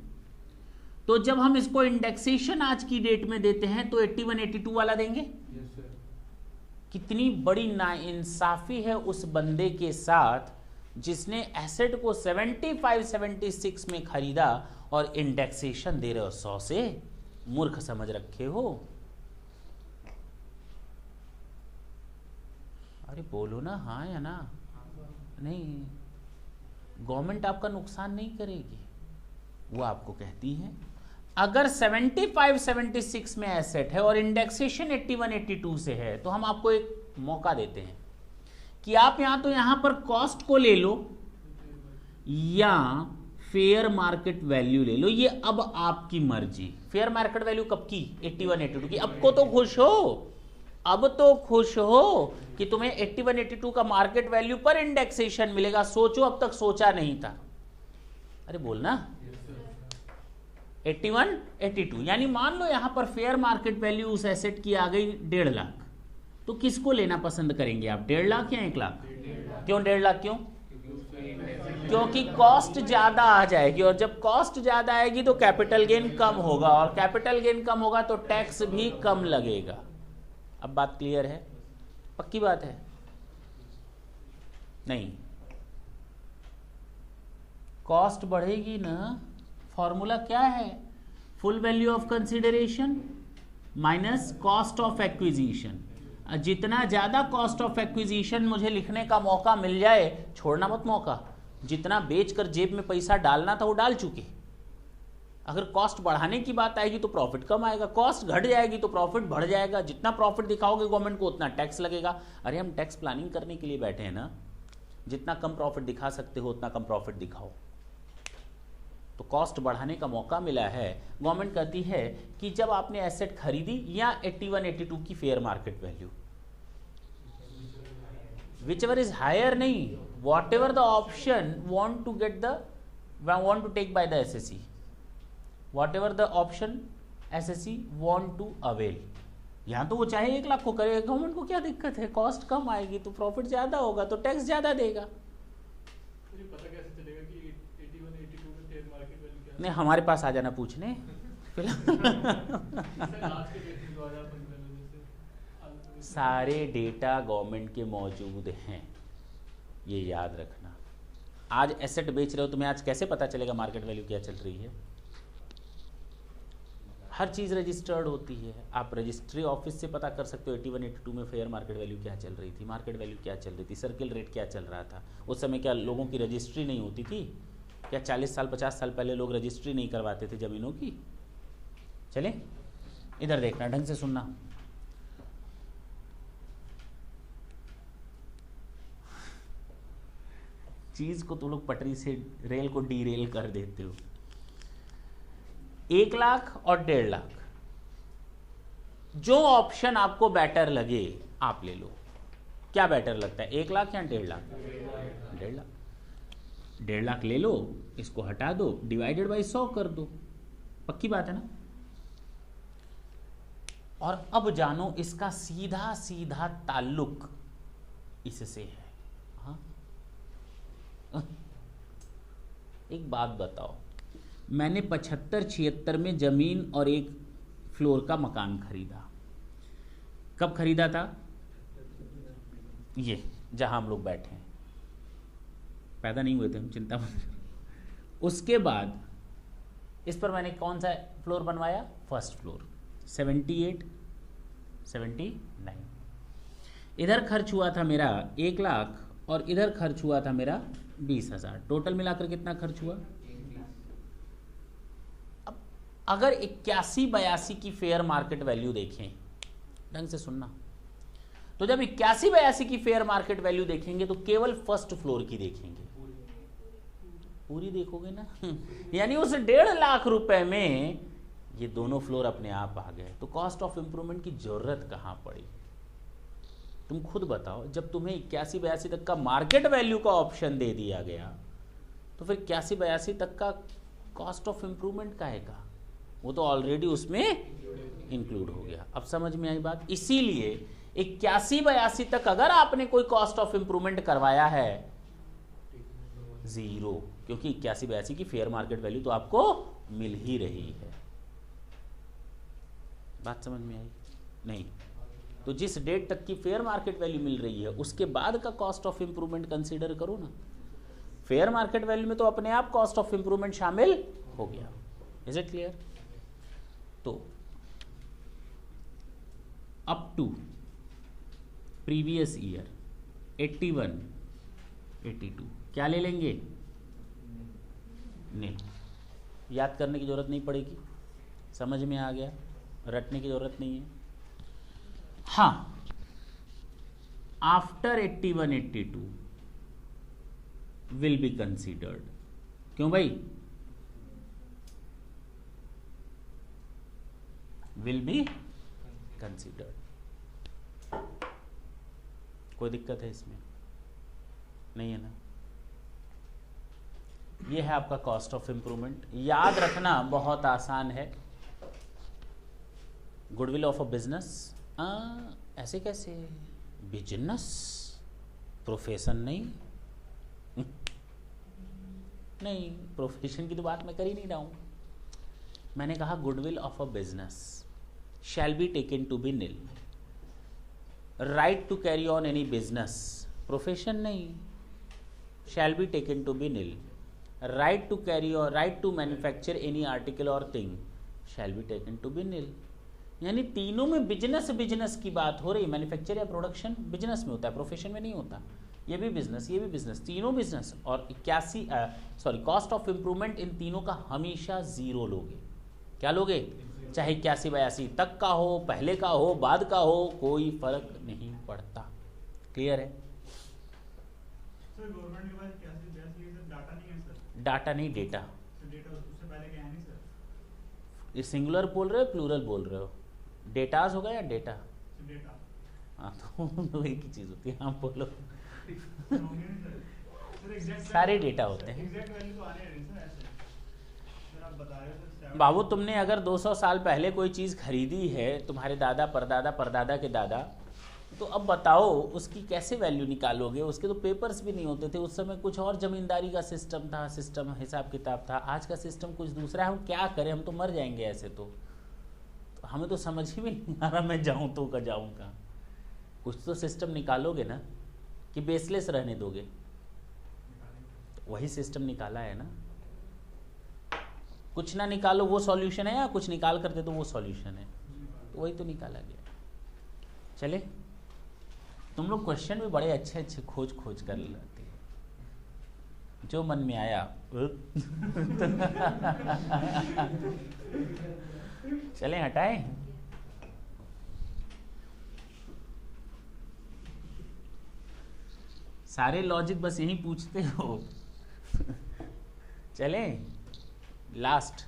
तो जब हम इसको इंडेक्सेशन आज की डेट में देते हैं तो 81 82 वाला देंगे। Yes, sir. कितनी बड़ी नाइंसाफी है उस बंदे के साथ जिसने एसेट को 75 76 में खरीदा और इंडेक्सेशन दे रहे हो 100 से। मूर्ख समझ रखे हो। अरे बोलो ना हाँ या ना। नहीं, गवर्नमेंट आपका नुकसान नहीं करेगी, वो आपको कहती है अगर 75 76 में एसेट है और इंडेक्सेशन 81 82 से है तो हम आपको एक मौका देते हैं कि आप या तो यहां पर कॉस्ट को ले लो या फेयर मार्केट वैल्यू ले लो। ये अब आपकी मर्जी। फेयर मार्केट वैल्यू कब की? 81 82 की। अब को तो खुश हो, अब तो खुश हो कि तुम्हें 81 82 का मार्केट वैल्यू पर इंडेक्सेशन मिलेगा। सोचो, अब तक सोचा नहीं था। अरे बोलना 81 82 यानी मान लो यहां पर फेयर मार्केट वैल्यू उस एसेट की आ गई 1.5 लाख, तो किसको लेना पसंद करेंगे आप? 1.5 लाख या 1 लाख? क्यों 1.5 लाख? क्यों? क्योंकि कॉस्ट ज्यादा आ जाएगी और जब कॉस्ट ज्यादा आएगी तो कैपिटल गेन कम होगा और कैपिटल गेन कम होगा तो टैक्स भी कम लगेगा। अब बात क्लियर है? पक्की बात है? नहीं, कॉस्ट बढ़ेगी ना। फॉर्मूला क्या है? Full value of consideration minus cost of acquisition. जितना ज्यादा कॉस्ट ऑफ एक्विजिशन मुझे लिखने का मौका मिल जाए, छोड़ना मत मौका। जितना बेचकर जेब में पैसा डालना था वो डाल चुके। अगर कॉस्ट बढ़ाने की बात आएगी तो प्रॉफिट कम आएगा, कॉस्ट घट जाएगी तो प्रॉफिट बढ़ जाएगा। जितना प्रॉफिट दिखाओगे गवर्नमेंट को उतना टैक्स लगेगा। अरे हम टैक्स प्लानिंग करने के लिए बैठे हैं ना। जितना कम प्रॉफिट दिखा सकते हो उतना कम प्रॉफिट दिखाओ। तो कॉस्ट बढ़ाने का मौका मिला है। गवर्नमेंट कहती है कि जब आपने एसेट खरीदी या 81 82 की fair market value, whichever is higher नहीं, whatever the option want to take by the SSC, whatever the option SSC want to avail. यहां तो वो चाहे 1 लाख को करे, गवर्नमेंट को क्या दिक्कत है? कॉस्ट कम आएगी तो प्रॉफिट ज्यादा होगा तो टैक्स ज्यादा देगा। पता कैसे चलेगा कि 81 82 में फेयर मार्केट वैल्यू क्या है? नहीं, हमारे पास आ जाना पूछने सारे डेटा गवर्नमेंट के मौजूद हैं, ये याद रखना। आज एसेट बेच रहे हो, तुम्हें आज कैसे पता चलेगा मार्केट वैल्यू क्या चल रही है? हर चीज़ रजिस्टर्ड होती है। आप रजिस्ट्री ऑफिस से पता कर सकते हो 81 82 में फेयर मार्केट वैल्यू क्या चल रही थी, मार्केट वैल्यू क्या चल रही थी, सर्किल रेट क्या चल रहा था। उस समय क्या लोगों की रजिस्ट्री नहीं होती थी? क्या 40 साल 50 साल पहले लोग रजिस्ट्री नहीं करवाते थे ज़मीनों की? चले इधर देखना, ढंग से सुनना। चीज़ को तुम लोग पटरी से, रेल को डीरेल कर देते हो। 1 लाख और 1.5 लाख, जो ऑप्शन आपको बेटर लगे आप ले लो। क्या बेटर लगता है, 1 लाख या 1.5 लाख? 1.5 लाख। 1.5 लाख ले लो, इसको हटा दो, डिवाइडेड बाई 100 कर दो, पक्की बात है ना। और अब जानो इसका सीधा सीधा ताल्लुक इससे है। हाँ, एक बात बताओ, मैंने 75-76 में जमीन और 1 फ्लोर का मकान खरीदा। कब खरीदा था? ये जहां हम लोग बैठे हैं, पैदा नहीं हुए थे हम, चिंता मत करो। उसके बाद इस पर मैंने कौन सा फ्लोर बनवाया? First floor. 78, 79। इधर खर्च हुआ था मेरा 1 लाख और इधर खर्च हुआ था मेरा 20,000। टोटल मिलाकर कितना खर्च हुआ? अब अगर 81-82 की फेयर मार्केट वैल्यू देखें, ढंग से सुनना, तो जब 81-82 की फेयर मार्केट वैल्यू देखेंगे तो केवल फर्स्ट फ्लोर की देखेंगे। पूरी देखोगे ना यानी उस 1.5 लाख रुपए में ये दोनों फ्लोर अपने आप आ गए, तो कॉस्ट ऑफ इंप्रूवमेंट की जरूरत कहां पड़ी? तुम खुद बताओ, जब तुम्हें 81-82 तक का मार्केट वैल्यू का ऑप्शन दे दिया गया तो फिर 81-82 तक का कॉस्ट ऑफ इंप्रूवमेंट का है का? वो तो ऑलरेडी उसमें इंक्लूड हो गया। अब समझ में आई बात? इसीलिए 81-82 तक अगर आपने कोई कॉस्ट ऑफ इंप्रूवमेंट करवाया है, 0, क्योंकि 81-82 की फेयर मार्केट वैल्यू तो आपको मिल ही रही है। बात समझ में आई? नहीं तो जिस डेट तक की फेयर मार्केट वैल्यू मिल रही है उसके बाद का कॉस्ट ऑफ इंप्रूवमेंट कंसीडर करो ना। फेयर मार्केट वैल्यू में तो अपने आप कॉस्ट ऑफ इंप्रूवमेंट शामिल हो गया। Is it clear? तो अप टू प्रीवियस ईयर 81, 82 क्या ले लेंगे? नहीं, याद करने की जरूरत नहीं पड़ेगी, समझ में आ गया, रटने की जरूरत नहीं है। हाँ, आफ्टर 81, 82 विल बी कंसीडर्ड। क्यों भाई? Will be considered. कोई दिक्कत है इसमें? नहीं है ना? ये है आपका कॉस्ट ऑफ इंप्रूवमेंट। याद रखना बहुत आसान है। गुडविल ऑफ अ बिजनेस, ऐसे कैसे? बिजनेस प्रोफेशन नहीं नहीं, प्रोफेशन की तो बात मैं कर ही नहीं रहा हूं। मैंने कहा goodwill of a business shall be taken to be nil. Right to carry on any business, profession नहीं, shall be taken to be nil. Right to carry or right to manufacture any article और thing shall be taken to be nil. यानी तीनों में business की बात हो रही। Manufacture या प्रोडक्शन बिजनेस में होता है, प्रोफेशन में नहीं होता। ये भी बिजनेस, तीनों बिजनेस। और 81 कॉस्ट ऑफ इंप्रूवमेंट इन तीनों का हमेशा 0 लोगे। क्या लोगे? चाहे 81-82 तक का हो, पहले का हो, बाद का हो, कोई फर्क नहीं पड़ता। क्लियर है? सर गवर्नमेंट के पास 81-82 सर डाटा नहीं है सर। डाटा नहीं, डेटा। डेटा उससे पहले क्या है नहीं सर? ये सिंगुलर बोल रहे हो, प्लूरल बोल रहे हो? डेटाज होगा या डेटा? डेटा। हाँ तो एक ही चीज होती है। हाँ बोलो। सर एग्जैक्ट सारे डेटा होते हैं। एग्जैक्ट वैल्यू तो आने नहीं सर ऐसे। सर आप बता रहे हो सर बाबू, तुमने अगर 200 साल पहले कोई चीज़ खरीदी है, तुम्हारे दादा परदादा परदादा के दादा, तो अब बताओ उसकी कैसे वैल्यू निकालोगे? उसके तो पेपर्स भी नहीं होते थे उस समय, कुछ और जमींदारी का सिस्टम था, सिस्टम हिसाब किताब था। आज का सिस्टम कुछ दूसरा है। हम क्या करें, हम तो मर जाएंगे ऐसे। तो हमें तो समझ ही में नहीं आ रहा मैं जाऊँ तो का जाऊँ का। कुछ तो सिस्टम निकालोगे ना, कि बेसलेस रहने दोगे? तो वही सिस्टम निकाला है ना। कुछ ना निकालो वो सॉल्यूशन है, या कुछ निकाल कर दे तो वो सॉल्यूशन है, तो वही तो निकाला गया। चले, तुम लोग क्वेश्चन भी बड़े अच्छे अच्छे खोज कर लेते हैं, जो मन में आया। चले हटाएं। सारे लॉजिक बस यही पूछते हो। चलें लास्ट,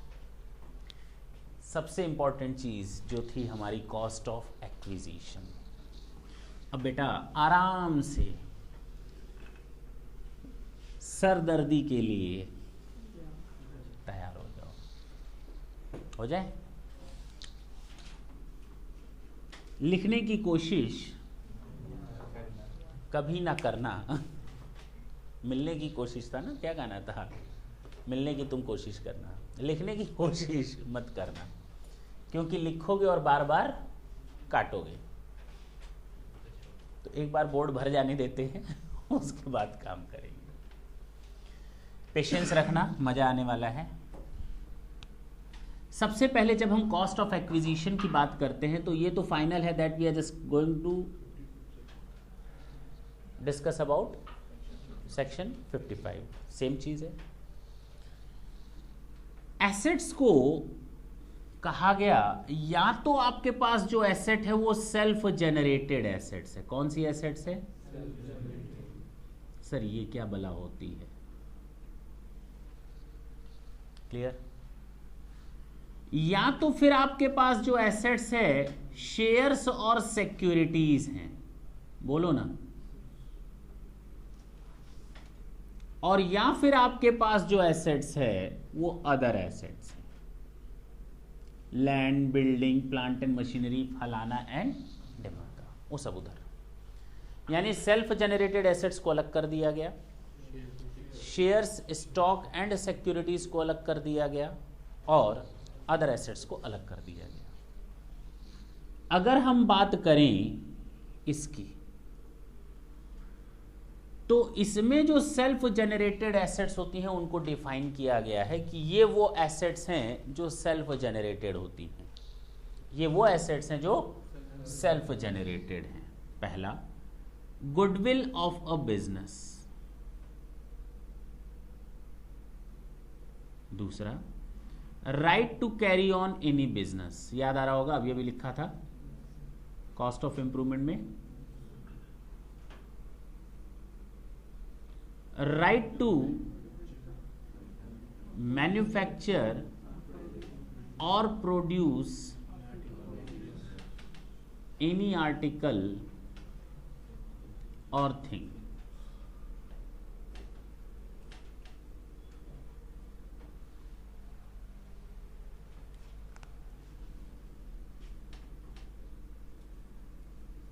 सबसे इंपॉर्टेंट चीज जो थी हमारी कॉस्ट ऑफ एक्विजिशन। अब बेटा आराम से सरदर्दी के लिए तैयार हो जाओ, हो जाए। लिखने की कोशिश कभी ना करना। मिलने की कोशिश था ना, क्या गाना था, मिलने की तुम कोशिश करना, लिखने की कोशिश मत करना, क्योंकि लिखोगे और बार बार काटोगे। तो एक बार बोर्ड भर जाने देते हैं, उसके बाद काम करेंगे। पेशेंस रखना, मजा आने वाला है। सबसे पहले जब हम कॉस्ट ऑफ एक्विजिशन की बात करते हैं तो ये तो फाइनल है, that we are just going to discuss about section 55, सेम चीज है। एसेट्स को कहा गया, या तो आपके पास जो एसेट है वो सेल्फ जेनरेटेड एसेट्स है। कौन सी एसेट्स है? सर ये क्या बला होती है? क्लियर? या तो फिर आपके पास जो एसेट्स है शेयर्स और सिक्योरिटीज हैं, बोलो ना। और या फिर आपके पास जो एसेट्स है वो अदर एसेट्स हैं, land, building, plant and machinery, फलाना एंड ढिमाका, वो सब उधर। यानी सेल्फ जेनरेटेड एसेट्स को अलग कर दिया गया, शेयर्स, स्टॉक एंड सिक्योरिटीज को अलग कर दिया गया, और अदर एसेट्स को अलग कर दिया गया। अगर हम बात करें इसकी, तो इसमें जो सेल्फ जेनरेटेड एसेट्स होती हैं उनको डिफाइन किया गया है कि ये वो एसेट्स हैं जो सेल्फ जेनरेटेड होती हैं। ये वो एसेट्स हैं जो सेल्फ जेनरेटेड हैं। पहला, गुडविल ऑफ अ बिजनेस। दूसरा, right to carry on any business. याद आ रहा होगा, अभी अभी लिखा था कॉस्ट ऑफ इंप्रूवमेंट में। राइट टू मैन्युफैक्चर और प्रोड्यूस एनी आर्टिकल और thing.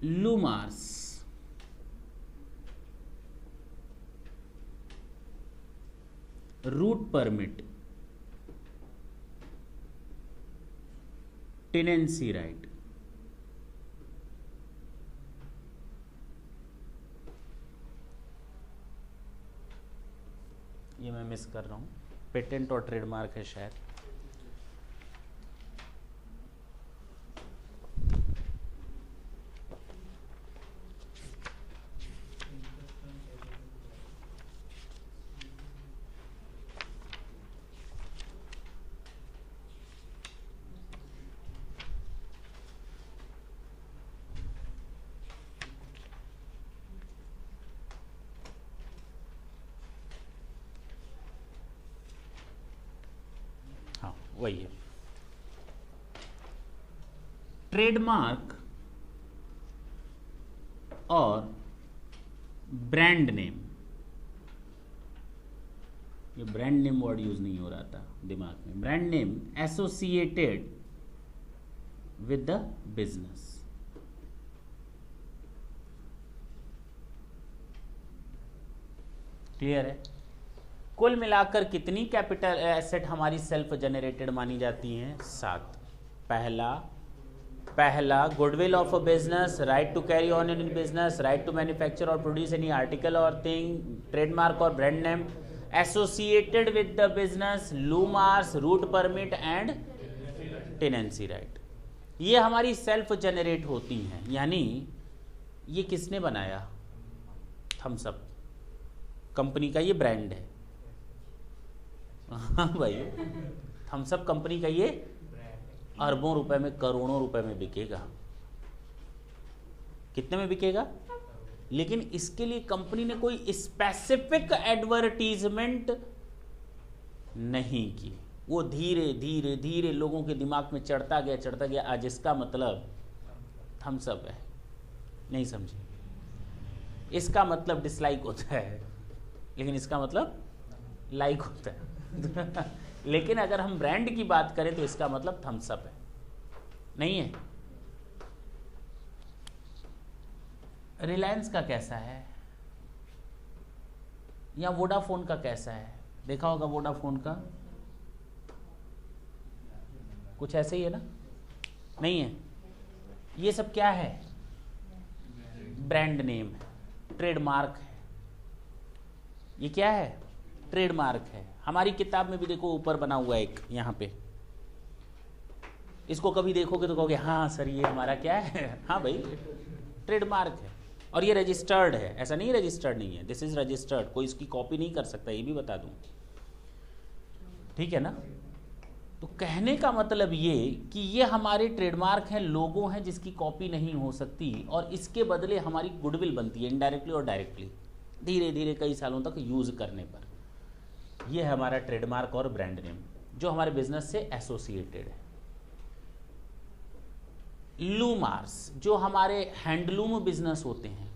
Loom hours, route permit, tenancy right. ये मैं मिस कर रहा हूं, पेटेंट और ट्रेडमार्क है शायद। वही है। ट्रेडमार्क और ब्रांड नेम, ये ब्रांड नेम वर्ड यूज नहीं हो रहा था दिमाग में। Brand name associated with the business. Clear है? कुल मिलाकर कितनी कैपिटल एसेट हमारी सेल्फ जेनरेटेड मानी जाती हैं? 7। पहला goodwill of a business, right to carry on in business, right to manufacture और प्रोड्यूस एनी आर्टिकल और thing, trademark or brand name, associated with the business, loom hours, route permit and tenancy right. ये हमारी self generate होती हैं। यानी ये किसने बनाया? थम्स अप कंपनी का ये ब्रांड है। हाँ भाई, थम्स अप कंपनी का ये अरबों रुपए में, करोड़ों रुपए में बिकेगा। कितने में बिकेगा? लेकिन इसके लिए कंपनी ने कोई स्पेसिफिक एडवर्टीजमेंट नहीं की। वो धीरे धीरे धीरे लोगों के दिमाग में चढ़ता गया। आज इसका मतलब थम्स अप है। नहीं समझे? इसका मतलब डिसलाइक होता है, लेकिन इसका मतलब लाइक होता है। लेकिन अगर हम ब्रांड की बात करें तो इसका मतलब थम्स अप है, नहीं है? रिलायंस का कैसा है या वोडाफोन का कैसा है? देखा होगा वोडाफोन का, कुछ ऐसे ही है ना? नहीं है? ये सब क्या है? ब्रांड नेम है, ट्रेडमार्क है। ये क्या है? ट्रेडमार्क है। हमारी किताब में भी देखो ऊपर बना हुआ है एक, यहाँ पे। इसको कभी देखोगे तो कहोगे हाँ सर ये हमारा क्या है? हाँ भाई, ट्रेडमार्क है। और ये रजिस्टर्ड है, ऐसा नहीं रजिस्टर्ड नहीं है, दिस इज रजिस्टर्ड। कोई इसकी कॉपी नहीं कर सकता, ये भी बता दूं, ठीक है ना? तो कहने का मतलब ये कि ये हमारे ट्रेडमार्क हैं, लोगो हैं जिसकी कॉपी नहीं हो सकती, और इसके बदले हमारी गुडविल बनती है इनडायरेक्टली और डायरेक्टली, धीरे धीरे कई सालों तक यूज करने पर। ये है हमारा ट्रेडमार्क और ब्रांड नेम जो हमारे बिजनेस से एसोसिएटेड है। लूमार्स जो हमारे हैंडलूम बिजनेस होते हैं,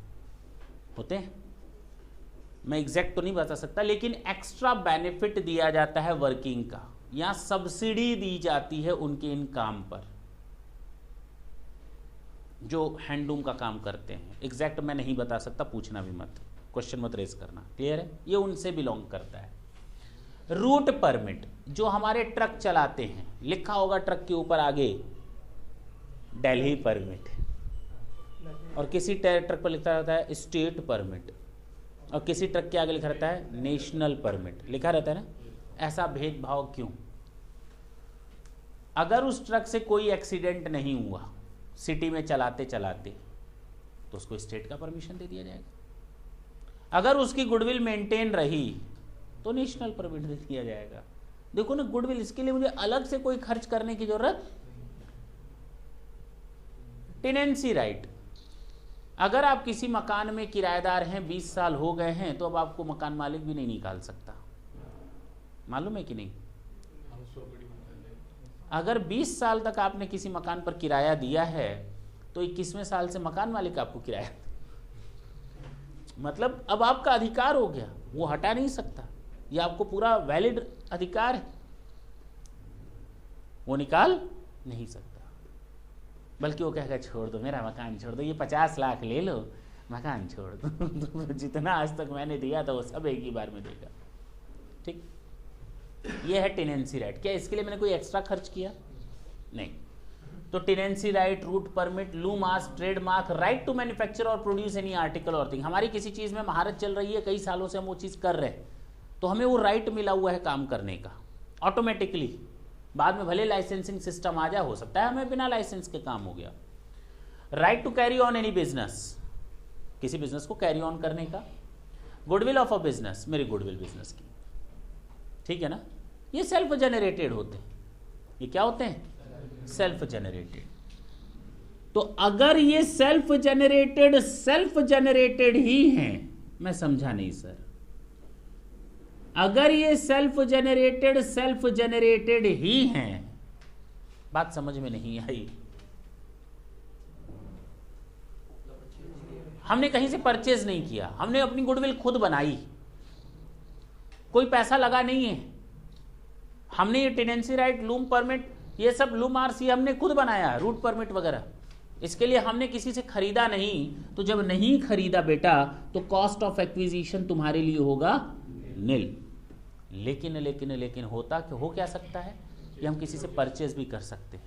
मैं एग्जैक्ट तो नहीं बता सकता, लेकिन एक्स्ट्रा बेनिफिट दिया जाता है वर्किंग का, या सब्सिडी दी जाती है उनके इन काम पर जो हैंडलूम का काम करते हैं। एग्जैक्ट मैं नहीं बता सकता, पूछना भी मत, क्वेश्चन मत रेज करना, क्लियर है? ये उनसे बिलोंग करता है। रूट परमिट जो हमारे ट्रक चलाते हैं, लिखा होगा ट्रक के ऊपर आगे दिल्ली परमिट, और किसी ट्रक पर लिखा रहता है स्टेट परमिट, और किसी ट्रक के आगे लिखा रहता है नेशनल परमिट, लिखा रहता है ना। ऐसा भेदभाव क्यों? अगर उस ट्रक से कोई एक्सीडेंट नहीं हुआ सिटी में चलाते चलाते, तो उसको स्टेट का परमिशन दे दिया जाएगा। अगर उसकी गुडविल मेंटेन रही तो नेशनल परमिट दे दिया जाएगा। देखो ना, गुडविल, इसके लिए मुझे अलग से कोई खर्च करने की जरूरत। टेनेंसी राइट, अगर आप किसी मकान में किराएदार हैं, 20 साल हो गए हैं, तो अब आपको मकान मालिक भी नहीं निकाल सकता, मालूम है कि नहीं? अगर 20 साल तक आपने किसी मकान पर किराया दिया है तो 21वें साल से मकान मालिक आपको किराया, मतलब अब आपका अधिकार हो गया, वो हटा नहीं सकता, ये आपको पूरा वैलिड अधिकार है, वो निकाल नहीं सकता। बल्कि वो कहेगा छोड़ दो, मेरा मकान छोड़ दो, ये 50 लाख ले लो, मकान छोड़ दो। जितना आज तक मैंने दिया था वो सब एक ही बार में देगा। ठीक, ये है टेनेंसी राइट। क्या इसके लिए मैंने कोई एक्स्ट्रा खर्च किया? नहीं। तो tenancy right, route permit, loom hours, trademark, right to manufacture और प्रोड्यूस एनी आर्टिकल और थिंग। हमारी किसी चीज में महारत चल रही है, कई सालों से हम वो चीज कर रहे हैं, तो हमें वो राइट मिला हुआ है काम करने का ऑटोमेटिकली। बाद में भले लाइसेंसिंग सिस्टम आ जाए, हो सकता है हमें बिना लाइसेंस के काम हो गया। Right to carry on any business, किसी बिजनेस को कैरी ऑन करने का। गुडविल ऑफ अ बिजनेस, मेरी गुडविल बिजनेस की, ठीक है ना? ये सेल्फ जनरेटेड होते हैं। ये क्या होते हैं? Self generated. तो अगर ये सेल्फ जनरेटेड ही हैं, मैं समझा नहीं सर, अगर ये सेल्फ जनरेटेड ही हैं, बात समझ में नहीं आई। हमने कहीं से परचेज नहीं किया, हमने अपनी गुडविल खुद बनाई, कोई पैसा लगा नहीं है। हमने ये टेनेंसी राइट, लूम परमिट, ये सब लूमार्स, ये हमने खुद बनाया, रूट परमिट वगैरह, इसके लिए हमने किसी से खरीदा नहीं। तो जब नहीं खरीदा बेटा, तो कॉस्ट ऑफ एक्विजिशन तुम्हारे लिए होगा नील। लेकिन होता कि हो क्या सकता है कि हम किसी से परचेज भी कर सकते हैं।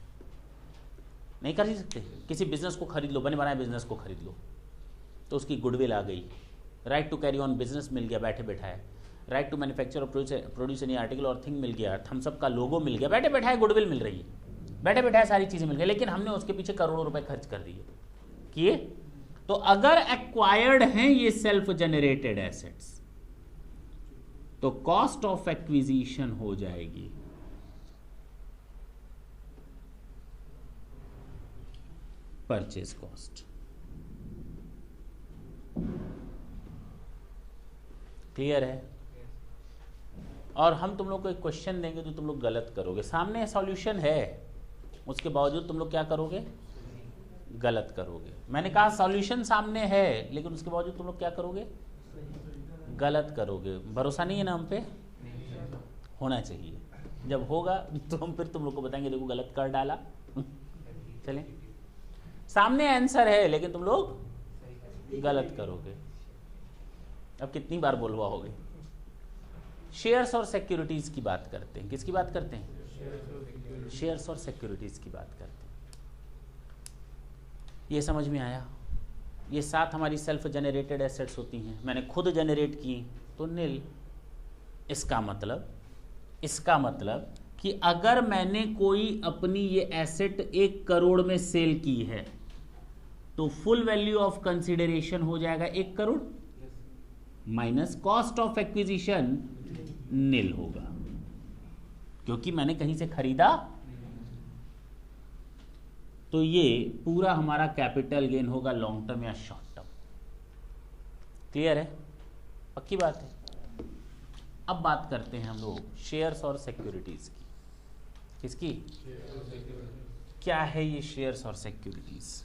नहीं कर सकते? किसी बिजनेस को खरीद लो, बने बनाए बिजनेस को खरीद लो, तो उसकी गुडविल आ गई, right to carry on business मिल गया बैठे बैठाए, राइट टू मैन्युफैक्चर और प्रोड्यूस एनी आर्टिकल और थिंग मिल गया, थम्सअप का लोगो मिल गया, बैठे बैठाए गुडविल मिल रही है, बैठे बैठाए सारी चीजें मिल गई, लेकिन हमने उसके पीछे करोड़ों रुपए खर्च कर दिए किए। तो अगर एक्वायर्ड हैं ये सेल्फ जनरेटेड एसेट्स, तो कॉस्ट ऑफ एक्विजिशन हो जाएगी परचेज कॉस्ट। क्लियर है? और हम तुम लोग को एक क्वेश्चन देंगे जो तुम लोग गलत करोगे, सामने सॉल्यूशन है, उसके बावजूद तुम लोग क्या करोगे, गलत करोगे। मैंने कहा सॉल्यूशन सामने है लेकिन उसके बावजूद तुम लोग क्या करोगे, गलत करोगे। भरोसा नहीं है ना हम पे, होना चाहिए। जब होगा तो हम फिर तुम लोग को बताएंगे देखो गलत कर डाला। चलें, सामने आंसर है लेकिन तुम लोग गलत करोगे। अब कितनी बार बोलवाओगे। शेयर्स और सिक्योरिटीज की बात करते हैं। किसकी बात करते हैं, शेयर्स और सिक्योरिटीज की बात करते हैं। ये समझ में आया, ये 7 हमारी सेल्फ जनरेटेड एसेट्स होती हैं, मैंने खुद जनरेट की तो नील। इसका मतलब कि अगर मैंने कोई अपनी ये एसेट 1 करोड़ में सेल की है तो फुल वैल्यू ऑफ कंसिडरेशन हो जाएगा 1 crore minus cost of acquisition nil होगा, क्योंकि मैंने कहीं से खरीदा। तो ये पूरा हमारा कैपिटल गेन होगा लॉन्ग टर्म या शॉर्ट टर्म। क्लियर है, पक्की बात है। अब बात करते हैं हम लोग शेयर्स और सिक्योरिटीज की। किसकी, क्या है ये शेयर्स और सिक्योरिटीज।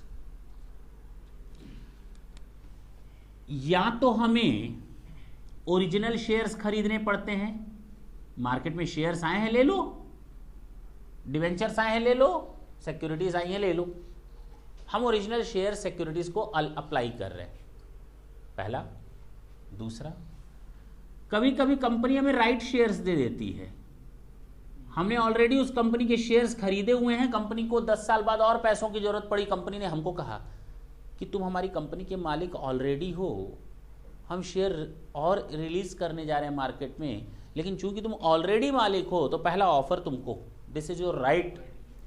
या तो हमें ओरिजिनल शेयर्स खरीदने पड़ते हैं, मार्केट में शेयर्स आए हैं ले लो, डिवेंचर्स आए हैं ले लो, सिक्योरिटीज आई हैं ले लो। हम ओरिजिनल शेयर सिक्योरिटीज को अप्लाई कर रहे हैं, पहला। दूसरा, कभी कभी कंपनी हमें राइट शेयर्स दे देती है, हमने ऑलरेडी उस कंपनी के शेयर्स खरीदे हुए हैं, कंपनी को 10 साल बाद और पैसों की जरूरत पड़ी, कंपनी ने हमको कहा कि तुम हमारी कंपनी के मालिक ऑलरेडी हो, हम शेयर और रिलीज करने जा रहे हैं मार्केट में, लेकिन चूंकि तुम ऑलरेडी मालिक हो तो पहला ऑफर तुमको, this is your right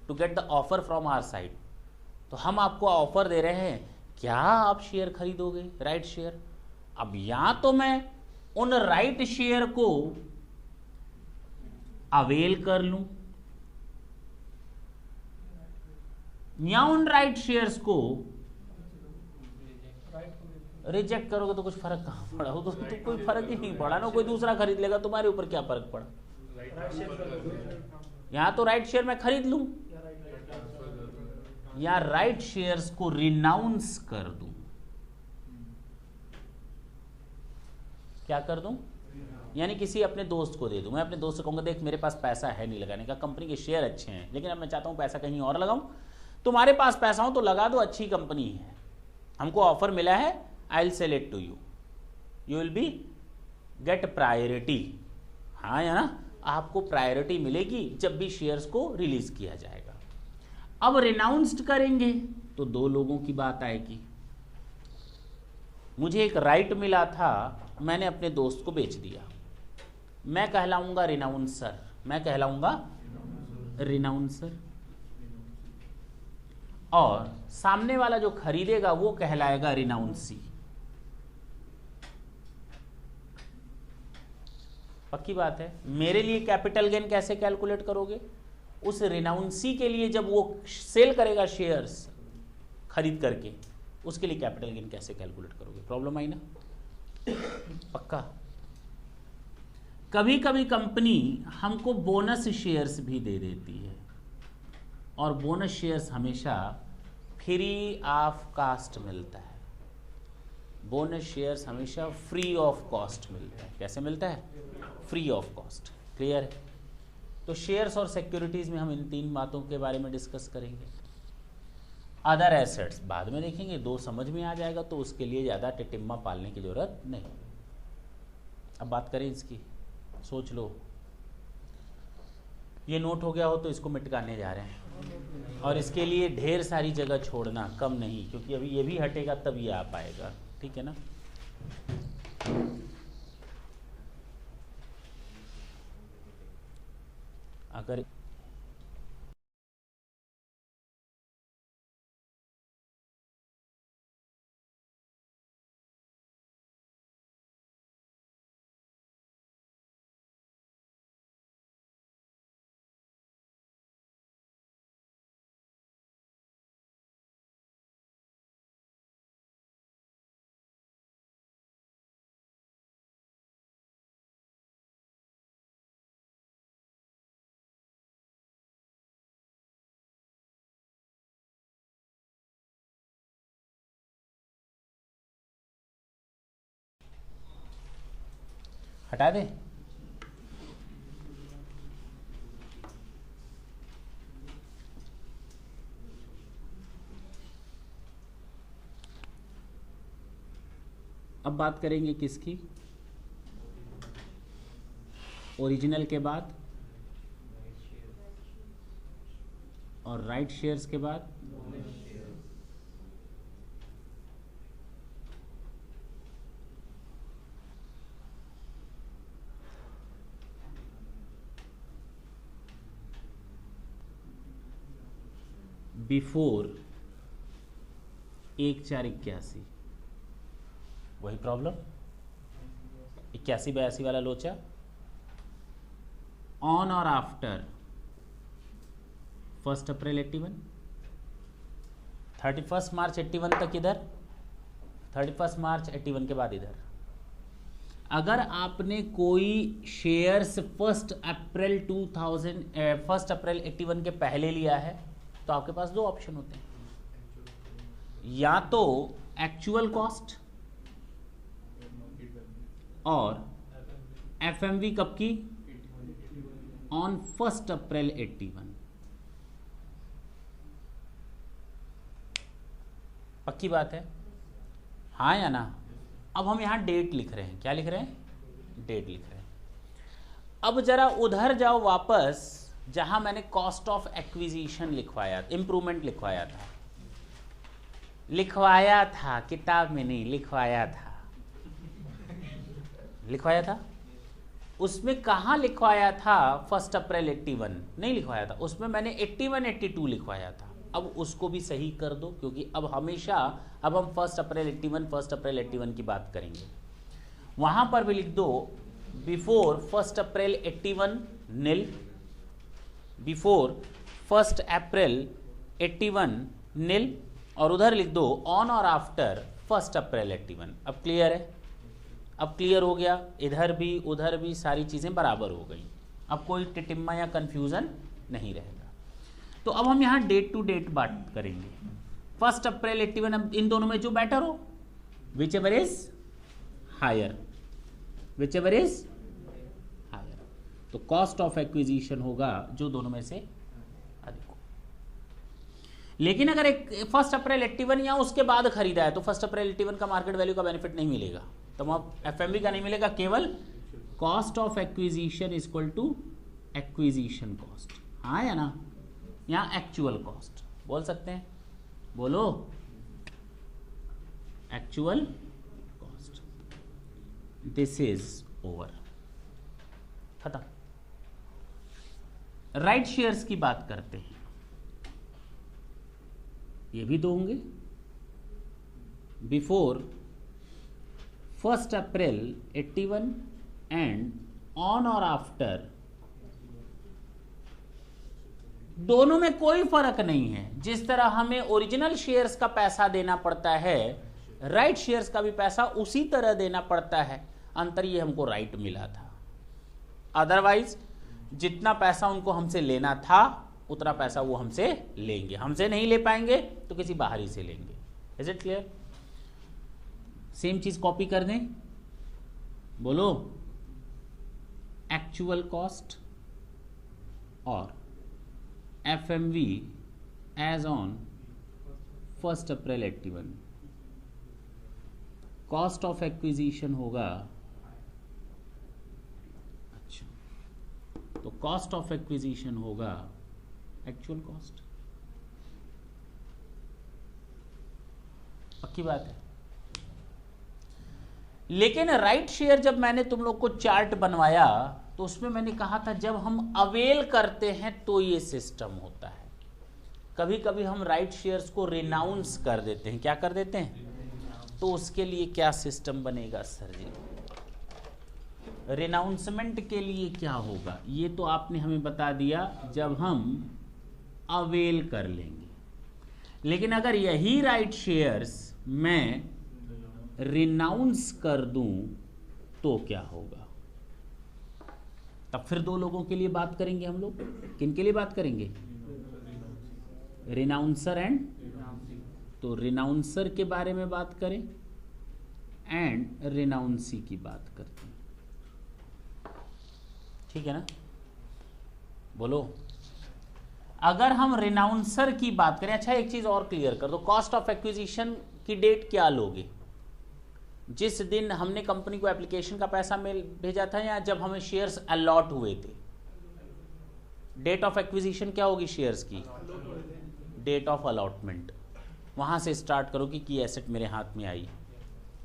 to get the offer from our side. तो हम आपको ऑफर दे रहे हैं, क्या आप शेयर खरीदोगे, राइट शेयर। अब या तो मैं उन राइट शेयर को अवेल कर लूं या उन राइट शेयर्स को रिजेक्ट करोगे, तो कुछ फर्क कहां पड़ा, तो कोई फर्क ही नहीं पड़ा ना, कोई दूसरा खरीद लेगा, तुम्हारे ऊपर क्या फर्क पड़ा। यहां तो राइट शेयर मैं खरीद लूं या राइट शेयर्स को रिनाउंस कर दूं। क्या कर दूं, यानी किसी अपने दोस्त को दे दूं। मैं अपने दोस्त से कहूंगा देख मेरे पास पैसा है नहीं लगाने का, कंपनी के शेयर अच्छे हैं लेकिन अब मैं चाहता हूं पैसा कहीं और लगाऊं, तुम्हारे पास पैसा हो तो लगा दो, अच्छी कंपनी है, हमको ऑफर मिला है, I will sell it to you, you will be get priority. हाँ या ना, आपको प्रायोरिटी मिलेगी जब भी शेयर्स को रिलीज किया जाएगा। अब रिनाउंस्ड करेंगे तो 2 लोगों की बात आएगी। मुझे एक राइट मिला था, मैंने अपने दोस्त को बेच दिया, मैं कहलाऊंगा रिनाउंसर, मैं कहलाऊंगा रिनाउंसर, और सामने वाला जो खरीदेगा वो कहलाएगा रिनाउंसी। पक्की बात है। मेरे लिए कैपिटल गेन कैसे कैलकुलेट करोगे, उस रिनाउंसी के लिए जब वो सेल करेगा शेयर्स खरीद करके, उसके लिए कैपिटल गेन कैसे कैलकुलेट करोगे। प्रॉब्लम आई ना, पक्का। कभी कभी कंपनी हमको बोनस शेयर्स भी दे देती है, और बोनस शेयर्स हमेशा फ्री ऑफ कॉस्ट मिलता है। बोनस शेयर्स हमेशा फ्री ऑफ कॉस्ट मिलता है। कैसे मिलता है, फ्री ऑफ कॉस्ट। क्लियर है। तो शेयर्स और सिक्योरिटीज में हम इन 3 बातों के बारे में डिस्कस करेंगे। अदर एसेट्स बाद में देखेंगे, 2 समझ में आ जाएगा तो उसके लिए ज़्यादा टिटिम्मा पालने की ज़रूरत नहीं। अब बात करें इसकी, सोच लो। ये नोट हो गया हो तो इसको मिटकाने जा रहे हैं, और इसके लिए ढेर सारी जगह छोड़ना, कम नहीं, क्योंकि अभी ये भी हटेगा तब ये आ पाएगा। ठीक है ना। अगर हटा दें? अब बात करेंगे किसकी? ओरिजिनल के बाद और राइट शेयर्स के बाद बिफोर 1481, वही प्रॉब्लम 81-82 वाला लोचा। ऑन और आफ्टर 1 अप्रैल 81, 31 मार्च 81 तक इधर, 31 मार्च 81 के बाद इधर। अगर आपने कोई शेयर्स 1 अप्रैल 81 के पहले लिया है तो आपके पास दो ऑप्शन होते हैं, या तो एक्चुअल कॉस्ट और एफएमवी कब की? On 1 April 81। पक्की बात है, हाँ या ना? अब हम यहां डेट लिख रहे हैं। क्या लिख रहे हैं? डेट लिख रहे हैं। अब जरा उधर जाओ वापस, जहां मैंने कॉस्ट ऑफ एक्विजिशन लिखवाया, इंप्रूवमेंट लिखवाया था, किताब में नहीं, लिखवाया था। उसमें कहां लिखवाया था? 1 अप्रैल 81 नहीं लिखवाया था, उसमें मैंने 81-82 लिखवाया था। अब उसको भी सही कर दो, क्योंकि अब हमेशा अब हम 1 अप्रैल 81 की बात करेंगे। वहां पर भी लिख दो बिफोर 1 अप्रैल 81 नील, बिफोर 1 अप्रैल 81 नील, और उधर लिख दो ऑन और आफ्टर 1 अप्रैल 81। अब क्लियर है? अब क्लियर हो गया, इधर भी उधर भी सारी चीजें बराबर हो गई। अब कोई टिटिम्मा या कंफ्यूजन नहीं रहेगा। तो अब हम यहां डेट टू डेट बात करेंगे। 1 अप्रैल 81, अब इन दोनों में जो बेटर हो, विच एवर इज हायर, तो कॉस्ट ऑफ एक्विजिशन होगा जो दोनों में से अधिक हो। लेकिन अगर 1 अप्रैल 81 या उसके बाद खरीदा है तो 1 अप्रैल 81 का मार्केट वैल्यू का बेनिफिट नहीं मिलेगा, तो वहां एफएमवी का नहीं मिलेगा, केवल cost of acquisition is equal to acquisition cost. हाँ या ना? यहां एक्चुअल कॉस्ट बोल सकते हैं, बोलो actual cost. This is over, खत्म। राइट शेयर्स की बात करते हैं, ये भी दो होंगे। बिफोर 1 अप्रैल 81 एंड ऑन और आफ्टर, दोनों में कोई फर्क नहीं है। जिस तरह हमें ओरिजिनल शेयर्स का पैसा देना पड़ता है, राइट शेयर्स का भी पैसा उसी तरह देना पड़ता है। अंतर ये हमको राइट मिला था, अदरवाइज जितना पैसा उनको हमसे लेना था उतना पैसा वो हमसे लेंगे। हमसे नहीं ले पाएंगे तो किसी बाहरी से लेंगे। Is it clear? सेम चीज कॉपी कर दें, बोलो एक्चुअल कॉस्ट और FMV as on 1 April 81। Cost of acquisition होगा, अच्छा, तो कॉस्ट ऑफ एक्विजिशन होगा एक्चुअल कॉस्ट। पक्की बात है। लेकिन राइट शेयर जब मैंने तुम लोग को चार्ट बनवाया तो उसमें मैंने कहा था जब हम अवेल करते हैं तो ये सिस्टम होता है। कभी कभी हम राइट शेयर्स को रिनाउंस कर देते हैं। क्या कर देते हैं? तो उसके लिए क्या सिस्टम बनेगा सर जी? रिनाउंसमेंट के लिए क्या होगा ये तो आपने हमें बता दिया, जब हम अवेल कर लेंगे। लेकिन अगर यही राइट शेयर्स मैं रिनाउंस कर दूं तो क्या होगा? तब फिर दो लोगों के लिए बात करेंगे हम लोग। किन के लिए बात करेंगे? रिनाउंसर एंड, तो रिनाउंसर के बारे में बात करें एंड रिनाउंसी की बात करते हैं। ठीक है ना, बोलो। अगर हम रिनाउंसर की बात करें, अच्छा एक चीज और क्लियर कर दो, कॉस्ट ऑफ एक्विजिशन की डेट क्या लोगे? जिस दिन हमने कंपनी को एप्लीकेशन का पैसा मेल भेजा था या जब हमें शेयर्स अलॉट हुए थे? डेट ऑफ एक्विजिशन क्या होगी शेयर्स की? Date of allotment. वहां से स्टार्ट करोगे कि एसेट मेरे हाथ में आई।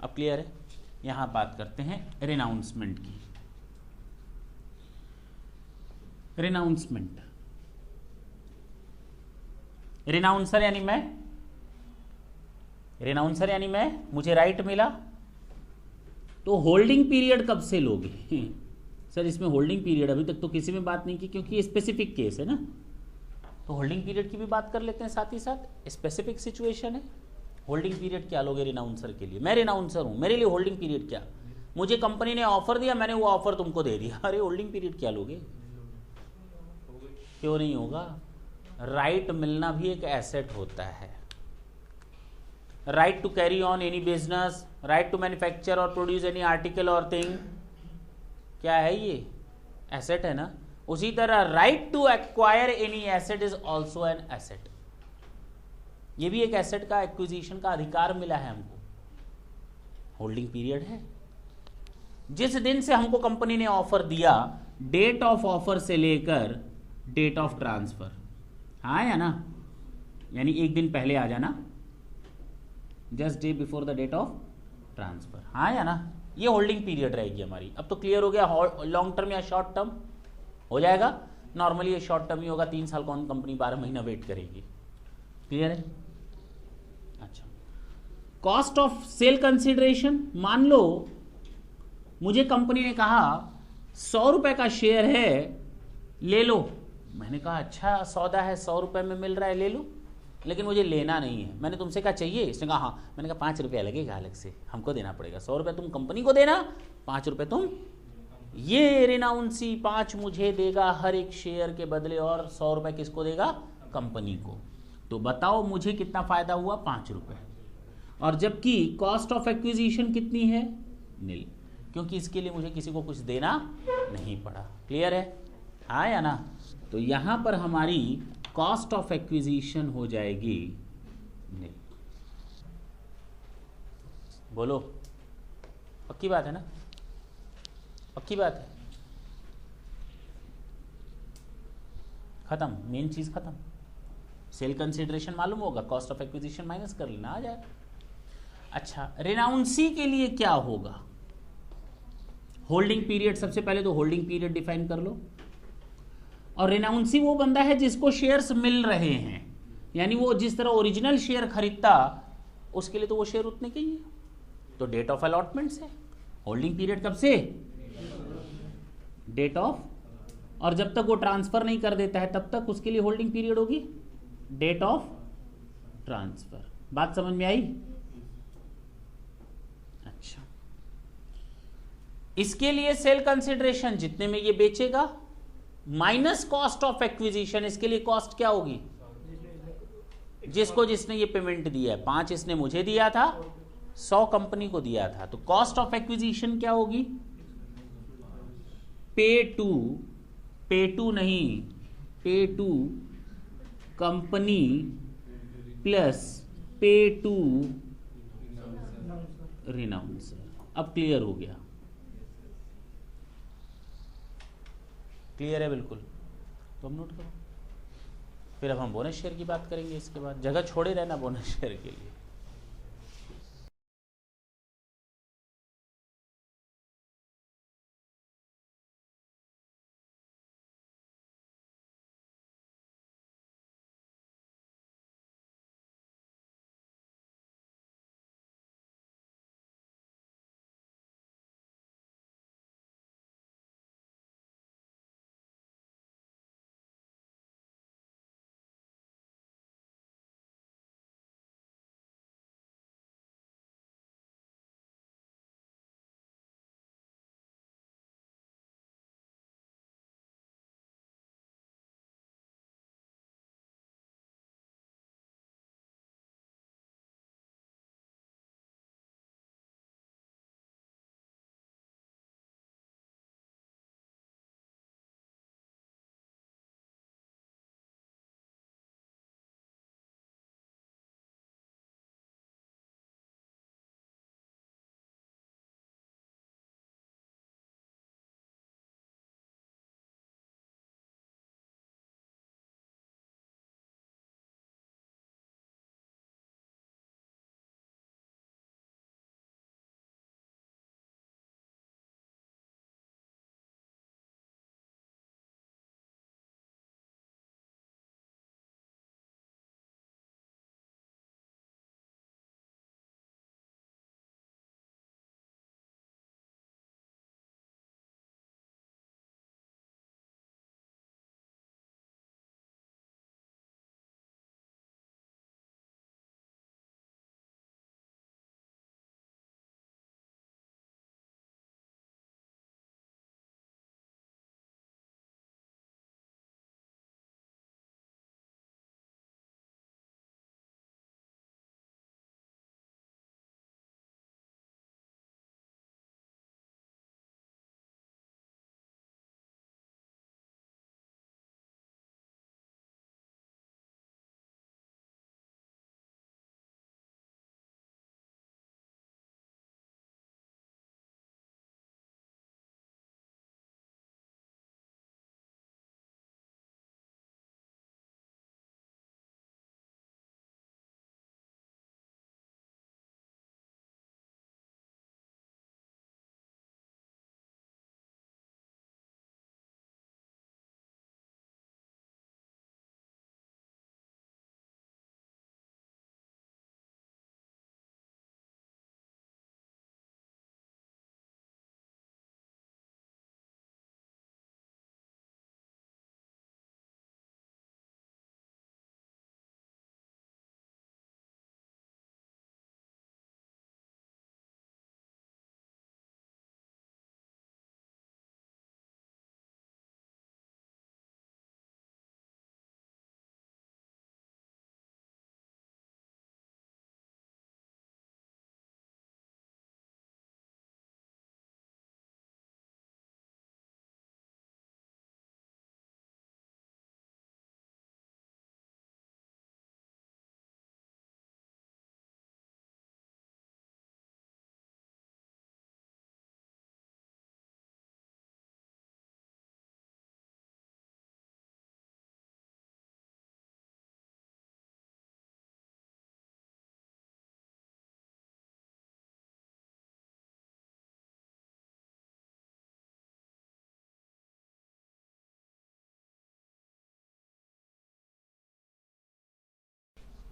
अब क्लियर है? यहां बात करते हैं रिनाउंसमेंट की। रिनाउंसमेंट, रिनाउंसर यानी मैं, रिनाउंसर यानी मैं, मुझे राइट मिला, तो होल्डिंग पीरियड कब से लोगे? सर इसमें होल्डिंग पीरियड अभी तक तो किसी में बात नहीं की, क्योंकि ये स्पेसिफिक केस है ना, तो होल्डिंग पीरियड की भी बात कर लेते हैं साथ ही साथ। स्पेसिफिक सिचुएशन है, होल्डिंग पीरियड क्या लोगे रिनाउंसर के लिए? मैं रिनाउंसर हूं, मेरे लिए होल्डिंग पीरियड क्या? मुझे कंपनी ने ऑफर दिया, मैंने वो ऑफर तुमको दे दिया, अरे होल्डिंग पीरियड क्या लोगे? क्यों नहीं होगा? राइट मिलना भी एक एसेट होता है। Right to carry on any business, right to manufacture और प्रोड्यूस एनी आर्टिकल और थिंग, क्या है ये? एसेट है ना। उसी तरह right to acquire any asset is also an asset, ये भी एक एसेट का एक्विजिशन का अधिकार मिला है हमको। होल्डिंग पीरियड है, जिस दिन से हमको कंपनी ने ऑफर दिया, डेट ऑफ ऑफर से लेकर डेट ऑफ ट्रांसफर, हाँ या ना? यानी एक दिन पहले आ जाना, just day before the date of transfer, हाँ या ना? ये होल्डिंग पीरियड रहेगी हमारी। अब तो क्लियर हो गया लॉन्ग टर्म या शॉर्ट टर्म हो जाएगा। नॉर्मली ये शॉर्ट टर्म ही होगा, 3 साल कौन कंपनी 12 महीना वेट करेगी। क्लियर है? अच्छा, कॉस्ट ऑफ सेल कंसिडरेशन, मान लो मुझे कंपनी ने कहा 100 रुपए का शेयर है, ले लो। मैंने कहा अच्छा सौदा है, 100 रुपए में मिल रहा है, ले लो, लेकिन मुझे लेना नहीं है। मैंने तुमसे कहा चाहिए? इसने कहा हाँ। मैंने कहा 5 रुपया लगेगा अलग से, हमको देना पड़ेगा। 100 रुपये तुम कंपनी को देना, 5 रुपये तुम, ये रिनाउंसी 5 मुझे देगा हर एक शेयर के बदले, और 100 रुपये किसको देगा? कंपनी को। तो बताओ मुझे कितना फायदा हुआ? 5 रुपये। और जबकि कॉस्ट ऑफ एक्विजिशन कितनी है? नील, क्योंकि इसके लिए मुझे किसी को कुछ देना नहीं पड़ा। क्लियर है? हाँ या ना? तो यहां पर हमारी कॉस्ट ऑफ एक्विजिशन हो जाएगी नील। बोलो, पक्की बात है ना? पक्की बात है, खत्म, मेन चीज खत्म। सेल कंसिडरेशन मालूम होगा, कॉस्ट ऑफ एक्विजिशन माइनस कर लेना, आ जाएगा। अच्छा, रिनाउंसी के लिए क्या होगा? होल्डिंग पीरियड, सबसे पहले तो होल्डिंग पीरियड डिफाइन कर लो। और रिनाउंसी वो बंदा है जिसको शेयर्स मिल रहे हैं, यानी वो जिस तरह ओरिजिनल शेयर खरीदता, उसके लिए तो वो शेयर उतने के ही है। तो डेट ऑफ अलॉटमेंट से, होल्डिंग पीरियड कब से? डेट ऑफ, और जब तक वो ट्रांसफर नहीं कर देता है तब तक उसके लिए होल्डिंग पीरियड होगी डेट ऑफ ट्रांसफर। बात समझ में आई? अच्छा, इसके लिए सेल कंसिडरेशन जितने में ये बेचेगा माइनस कॉस्ट ऑफ एक्विजिशन, इसके लिए कॉस्ट क्या होगी? जिसने ये पेमेंट दिया है, 5 इसने मुझे दिया था, 100 कंपनी को दिया था, तो कॉस्ट ऑफ एक्विजिशन क्या होगी? पे टू नहीं, पे टू कंपनी प्लस पे टू रिनाउंसर। अब क्लियर हो गया? क्लियर है बिल्कुल? तो हम नोट करो, फिर अब हम बोनस शेयर की बात करेंगे। इसके बाद जगह छोड़े रहना बोनस शेयर के लिए।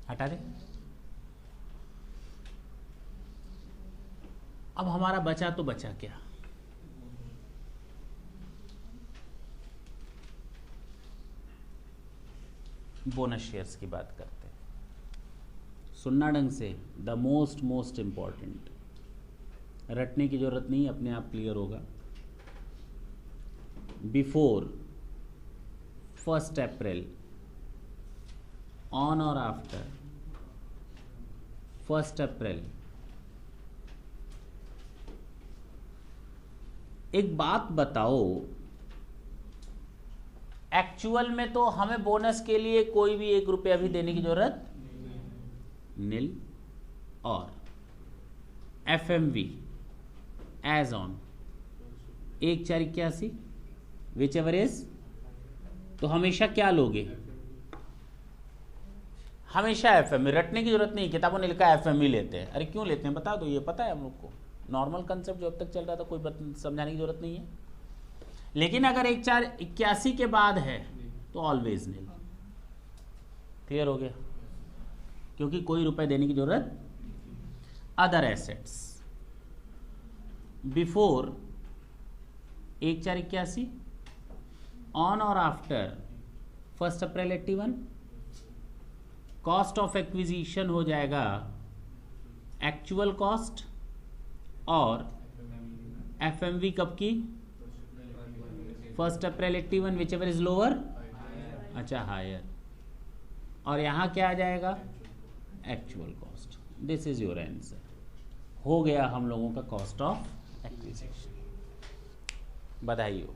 हटा दे। अब हमारा बचा तो बचा क्या, बोनस शेयर्स की बात करते हैं। सुनना ढंग से, द मोस्ट इंपॉर्टेंट, रटने की जरूरत नहीं, अपने आप क्लियर होगा। बिफोर 1 अप्रैल, ऑन और आफ्टर 1 अप्रैल, एक बात बताओ, एक्चुअल में तो हमें बोनस के लिए कोई भी 1 रुपया भी देने की जरूरत नील, और FMV as on 1481 whichever is, तो हमेशा क्या लोगे, हमेशा FMV, रटने की जरूरत नहीं, किताबों ने लिखा FMV लेते हैं। अरे क्यों लेते हैं बता दो, ये पता है हम लोग को, नॉर्मल कंसेप्ट जो अब तक चल रहा था, कोई समझाने की जरूरत नहीं है। लेकिन अगर 1481 के बाद है तो ऑलवेज नील, क्लियर हो गया, क्योंकि कोई रुपए देने की जरूरत। अदर एसेट्स बिफोर 1481, ऑन और after 1 April 81, cost of acquisition हो जाएगा एक्चुअल कॉस्ट, और FMV कब की, 1 April 81 which ever is lower, अच्छा हायर, और यहां क्या आ जाएगा, actual cost. This is your answer, हो गया हम लोगों का कॉस्ट ऑफ एक्विजिशन। बधाई हो,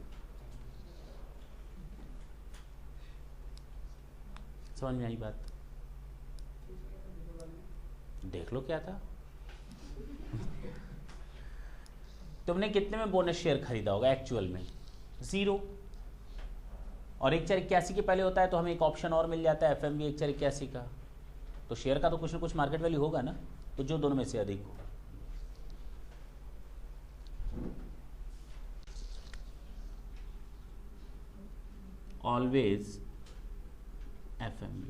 समझ में आई बात, देख लो क्या था। तुमने कितने में बोनस शेयर खरीदा होगा एक्चुअल में, 0, और 1481 के पहले होता है तो हमें एक ऑप्शन और मिल जाता है FMV 1481 का, तो शेयर का तो कुछ ना कुछ मार्केट वैल्यू होगा ना, तो जो दोनों में से अधिक हो। Always FMV।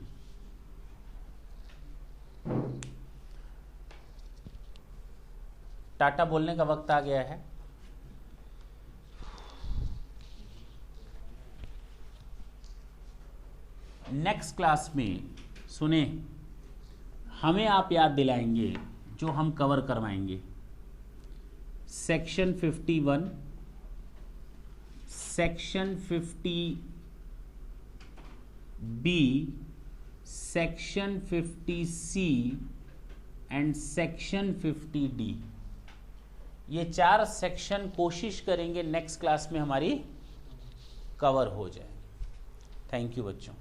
टाटा बोलने का वक्त आ गया है। नेक्स्ट क्लास में सुने, हमें आप याद दिलाएंगे जो हम कवर करवाएंगे, section 51, section 50B, section 50C and section 50D। ये 4 सेक्शन कोशिश करेंगे नेक्स्ट क्लास में हमारी कवर हो जाए। थैंक यू बच्चों।